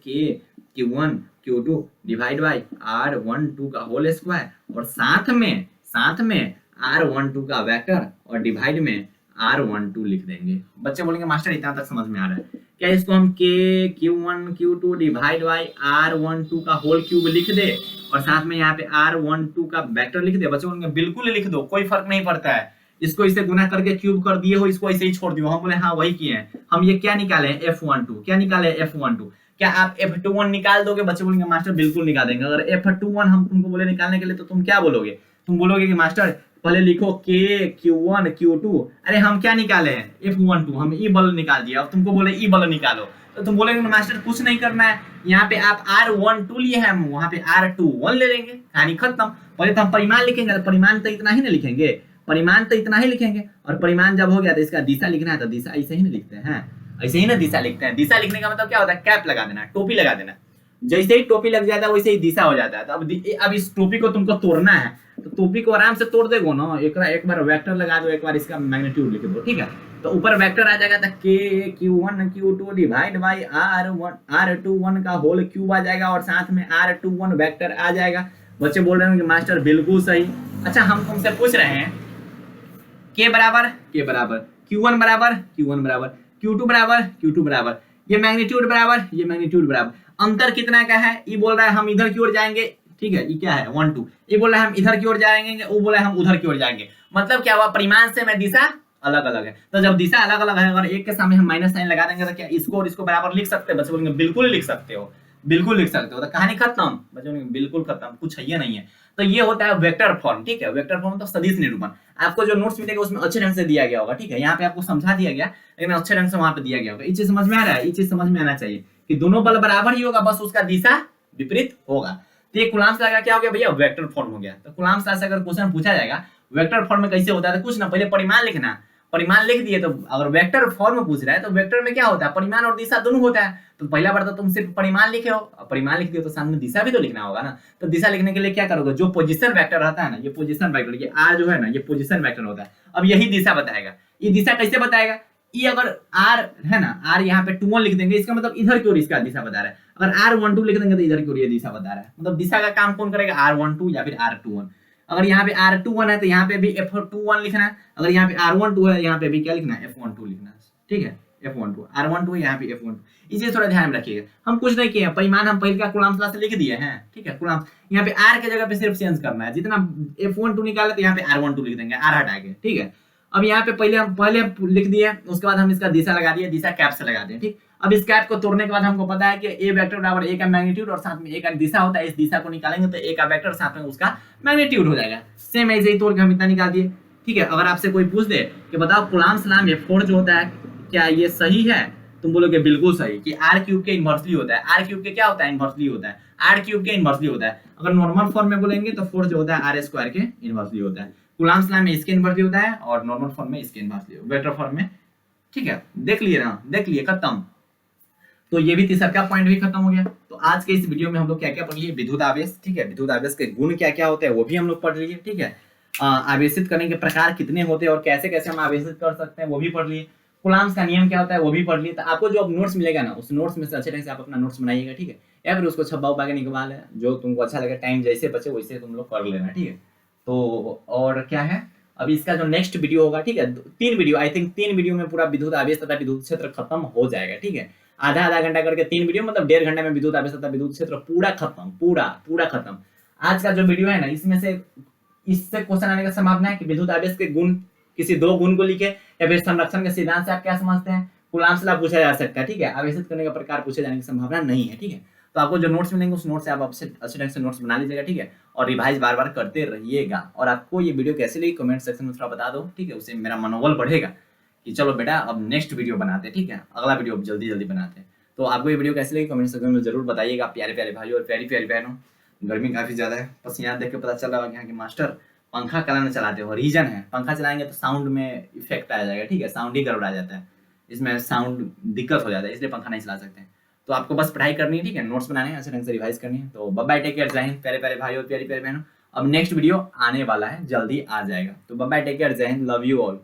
Q1 Q2 divide by R12 का होल स्क्वायर और साथ में R12 का वेक्टर और डिवाइड में R12 लिख देंगे। बच्चे बोलेंगे मास्टर इतना तक समझ में आ रहा है क्या, इसको हम Q1 Q2 divide by R12 का होल क्यूब लिख दे और साथ में यहाँ पे R12 का वेक्टर लिख दे। बच्चे बोलेंगे बिल्कुल लिख दो, कोई फर्क नहीं पड़ता है। इसको इसे गुना करके क्यूब कर दिए हो, इसको ऐसे ही छोड़ दियो। हम बोले हाँ वही किए हैं। हम ये क्या निकाले, F12। क्या निकाले, F12। क्या आप F21 निकाल दोगे? बच्चे बोलेंगे मास्टर बिल्कुल निकाल देंगे। अगर F21 हम तुमको बोले निकालने के लिए तो तुम क्या बोलोगे? तुम बोलोगे कि मास्टर पहले लिखो K Q1 Q2। अरे हम क्या निकाले हैं? F12, हम ई बल निकाल दिया। अब तुमको बोले ई बल निकालो तो तुम बोलेंगे मास्टर कुछ नहीं करना है, यहाँ पे आप R12 लिए हैं, हम वहां पे R21 ले लेंगे, कहानी खत्म। पहले तो हम परिमाण लिखेंगे, तो परिमाण तो इतना ही ना लिखेंगे, परिमाण तो इतना ही लिखेंगे। और परिमाण जब हो गया तो इसका दिशा लिखना है, तो दिशा ऐसे ही ना लिखते हैं, ऐसे ही ना दिशा लिखते हैं। दिशा लिखने का मतलब क्या होता है? कैप लगा देना, टोपी लगा देना। जैसे ही टोपी लग जाता है वैसे ही दिशा हो जाता है। तो अब इस टोपी को तुमको तोड़ना है, तो टोपी को आराम से तोड़ देगो ना। एक बार वेक्टर लगा दो, एक बार इसका मैग्नीट्यूड लिख दो, ठीक है। तो ऊपर वेक्टर आ जाएगा, तो K Q1 Q2 divide by R21 का होल क्यूब आ जाएगा, और साथ में R21 वेक्टर आ जाएगा। बच्चे बोल रहे हैं कि मास्टर बिल्कुल सही। अच्छा, हम तुमसे पूछ रहे हैं K बराबर Q1 बराबर Q2 बराबर, ये मैग्नीट्यूड बराबर, ये मैग्नीट्यूड बराबर। अंतर कितना का है? ये बोल रहा है हम इधर की ओर जाएंगे, ठीक है, ये क्या है 1 2। ये बोल रहा है हम इधर की ओर जाएंगे, वो बोला है हम उधर की ओर जाएंगे। मतलब क्या हुआ? परिमाण से मैं दिशा अलग अलग है। तो जब दिशा अलग अलग है, अगर एक के सामने हम माइनस साइन लगा देंगे तो क्या इसको और इसको बराबर लिख सकते हैं? बच्चे बोलेंगे बिल्कुल लिख सकते हो, बिल्कुल लिख सकते हो। तो कहानी खत्म। बच्चे बोलेंगे बिल्कुल खत्म, कुछ है नहीं है। तो ये होता है वेक्टर फॉर्म, ठीक है। वेक्टर फॉर्म तो सदिश निरूपण। आपको जो नोट्स मिलेगा उसमें अच्छे ढंग से दिया गया होगा, ठीक है। यहाँ पे आपको समझा दिया गया, लेकिन अच्छे ढंग से वहां पे दिया गया होगा। ये चीज समझ में आ रहा है? ये चीज समझ में आना चाहिए कि दोनों बल बराबर ही होगा, बस उसका दिशा विपरीत होगा। तो ये कूलम्ब्स लॉ का क्या हो गया भैया? वेक्टर फॉर्म हो गया। तो कूलम्ब्स लॉ से अगर क्वेश्चन पूछा जाएगा वेक्टर फॉर्म में कैसे होता है, तो कुछ ना, पहले परिमाण लिखना, परिमाण लिख दिए। तो अगर वेक्टर फॉर्म में पूछ रहा है तो वेक्टर में क्या होता है? परिमाण और दिशा दोनों होता है। तो पहला बार तो तुम सिर्फ परिमाण लिखे हो, परिमाण लिख दियो तो सामने दिशा भी तो लिखना होगा ना। तो दिशा लिखने के लिए क्या करोगे? जो पोजीशन वेक्टर रहता है ना, ये पोजीशन वेक्टर, ये R जो है ना, ये पोजीशन वेक्टर होता है। अब यही दिशा बताएगा। ये दिशा कैसे बताएगा? ये अगर R है ना, R यहाँ पे 21 लिख देंगे, इसका मतलब इधर की ओर इसका दिशा बता रहा है। अगर R12 लिख देंगे तो इधर की ओर ये दिशा बता रहा है। मतलब दिशा का काम कौन करेगा? R12 या फिर R21। अगर यहाँ पे R21 है तो यहाँ पे भी F21 लिखना है। अगर यहाँ पे R12 है, यहाँ पे भी क्या लिखना है? F12 लिखना है, ठीक है। F12 R12 यहाँ पे F12। इसे थोड़ा ध्यान में रखिएगा। हम कुछ नहीं किए, परिमाण हम पहले का कूलम्ब्स लॉ से लिख दिए हैं, ठीक है। कूलम्ब्स यहाँ पे R के जगह पे सिर्फ चेंज करना है। जितना F12 निकाले तो यहाँ पे R12 लिख देंगे, R हटा के, ठीक है। अब यहाँ पे पहले लिख दिए, उसके बाद हम इसका दिशा लगा दिए, दिशा कैप से लगा दें, ठीक। अब इस कैप को तोड़ने के बाद हमको पता है कि ए वेक्टर बराबर ए का मैग्नीट्यूड और साथ में ए का दिशा होता है। इस दिशा को निकालेंगे तो ए का वेक्टर साथ में उसका मैग्नीट्यूड हो जाएगा। सेम ऐसे ही तोड़ के हम इतना निकाल दिए, ठीक है। अगर आपसे कोई पूछ दे कि बताओ कूलम्ब्स लॉ में फोर्स जो होता है क्या ये सही है? तुम बोलोगे बिल्कुल सही, कि आर क्यूब के इनवर्सली होता है। आर क्यूब के क्या होता है? इनवर्सली होता है। आर क्यूब के इनवर्सली होता है। अगर नॉर्मल फॉर्म में बोलेंगे तो फोर्स जो होता है आर स्क्वायर के इनवर्सली होता है। कूलम्ब्स लॉ में इसके इनवर्सली होता है और नॉर्मल फॉर्म में इसके इनवर्सली, वेक्टर फॉर्म में, ठीक है। देख लिए ना, देख लिए, खत्म। तो ये भी तीसरा का पॉइंट भी खत्म हो गया। तो आज के इस वीडियो में हम लोग क्या क्या पढ़ लिए? विद्युत आवेश, ठीक है। विद्युत आवेश के गुण क्या क्या होते हैं वो भी हम लोग पढ़ लिए, ठीक है। आवेशित करने के प्रकार कितने होते हैं और कैसे कैसे हम आवेशित कर सकते हैं वो भी पढ़ लिए। कूलम्ब्स का नियम क्या होता है वो भी पढ़ लिए। तो आपको जो अब नोट्स मिलेगा ना, उस नोट्स में से अच्छे ढंग से आप अपना नोट्स बनाइएगा, ठीक है। या फिर उसको छपा उपा के निकलवा लेना, जो तुमको अच्छा लगे, टाइम जैसे बचे वैसे तुम लोग कर लेना, ठीक है। तो और क्या है, अब इसका जो नेक्स्ट वीडियो होगा, ठीक है, 3 वीडियो, आई थिंक 3 वीडियो में पूरा विद्युत आवेश तथा विद्युत क्षेत्र खत्म हो जाएगा, ठीक है। आधा घंटा करके 3 वीडियो, मतलब 1.5 घंटे में विद्युत आवेश तथा विद्युत क्षेत्र पूरा खत्म, पूरा खत्म। आज का जो वीडियो है ना, इसमें से इससे क्वेश्चन आने का संभावना है कि विद्युत आवेश के गुण, किसी 2 गुण को लिखे, या फिर संरक्षण के सिद्धांत से आप क्या समझते हैं, कूलम्ब्स लॉ पूछा जा सकता है, ठीक है। आवेशित करने का प्रकार पूछे जाने की संभावना नहीं है, ठीक है। तो आपको जो नोट्स मिलेंगे उस नोट से आप अच्छे ढंग से नोट्स बना लीजिएगा, ठीक है। और रिवाइज बार बार करते रहिएगा। और आपको ये वीडियो कैसे लगी कमेंट सेक्शन में थोड़ा बता दो, ठीक है। उससे मेरा मनोबल बढ़ेगा कि चलो बेटा अब नेक्स्ट वीडियो बनाते हैं, ठीक है। अगला वीडियो जल्दी बनाते हैं। तो आपको ये वीडियो कैसे लगी कमेंट सेक्शन में जरूर बताइएगा, प्यारे प्यारे भाइयों और प्यारी प्यारी बहनों। गर्मी काफी ज्यादा है, पसीना देख के पता चल रहा है यहाँ की मास्टर पंखा कलाने चलाते हो। रीजन है, पंखा चलाएंगे तो साउंड में इफेक्ट आ जाएगा, ठीक है। साउंड ही गड़बड़ा जाता है, इसमें साउंड दिक्कत हो जाता है, इसलिए पंखा नहीं चला सकते। तो आपको बस पढ़ाई करनी है, ठीक है। नोट्स बनाने हैं, अच्छे ढंग से रिवाइज करनी है। तो बाय बाय, टेक केयर, जय हिंद प्यारे प्यारे भाई और प्यारी प्यारी बहनों। अब नेक्स्ट वीडियो आने वाला है, जल्दी आ जाएगा। तो बाय बाय, टेक केयर, जय हिंद, लव यू ऑल।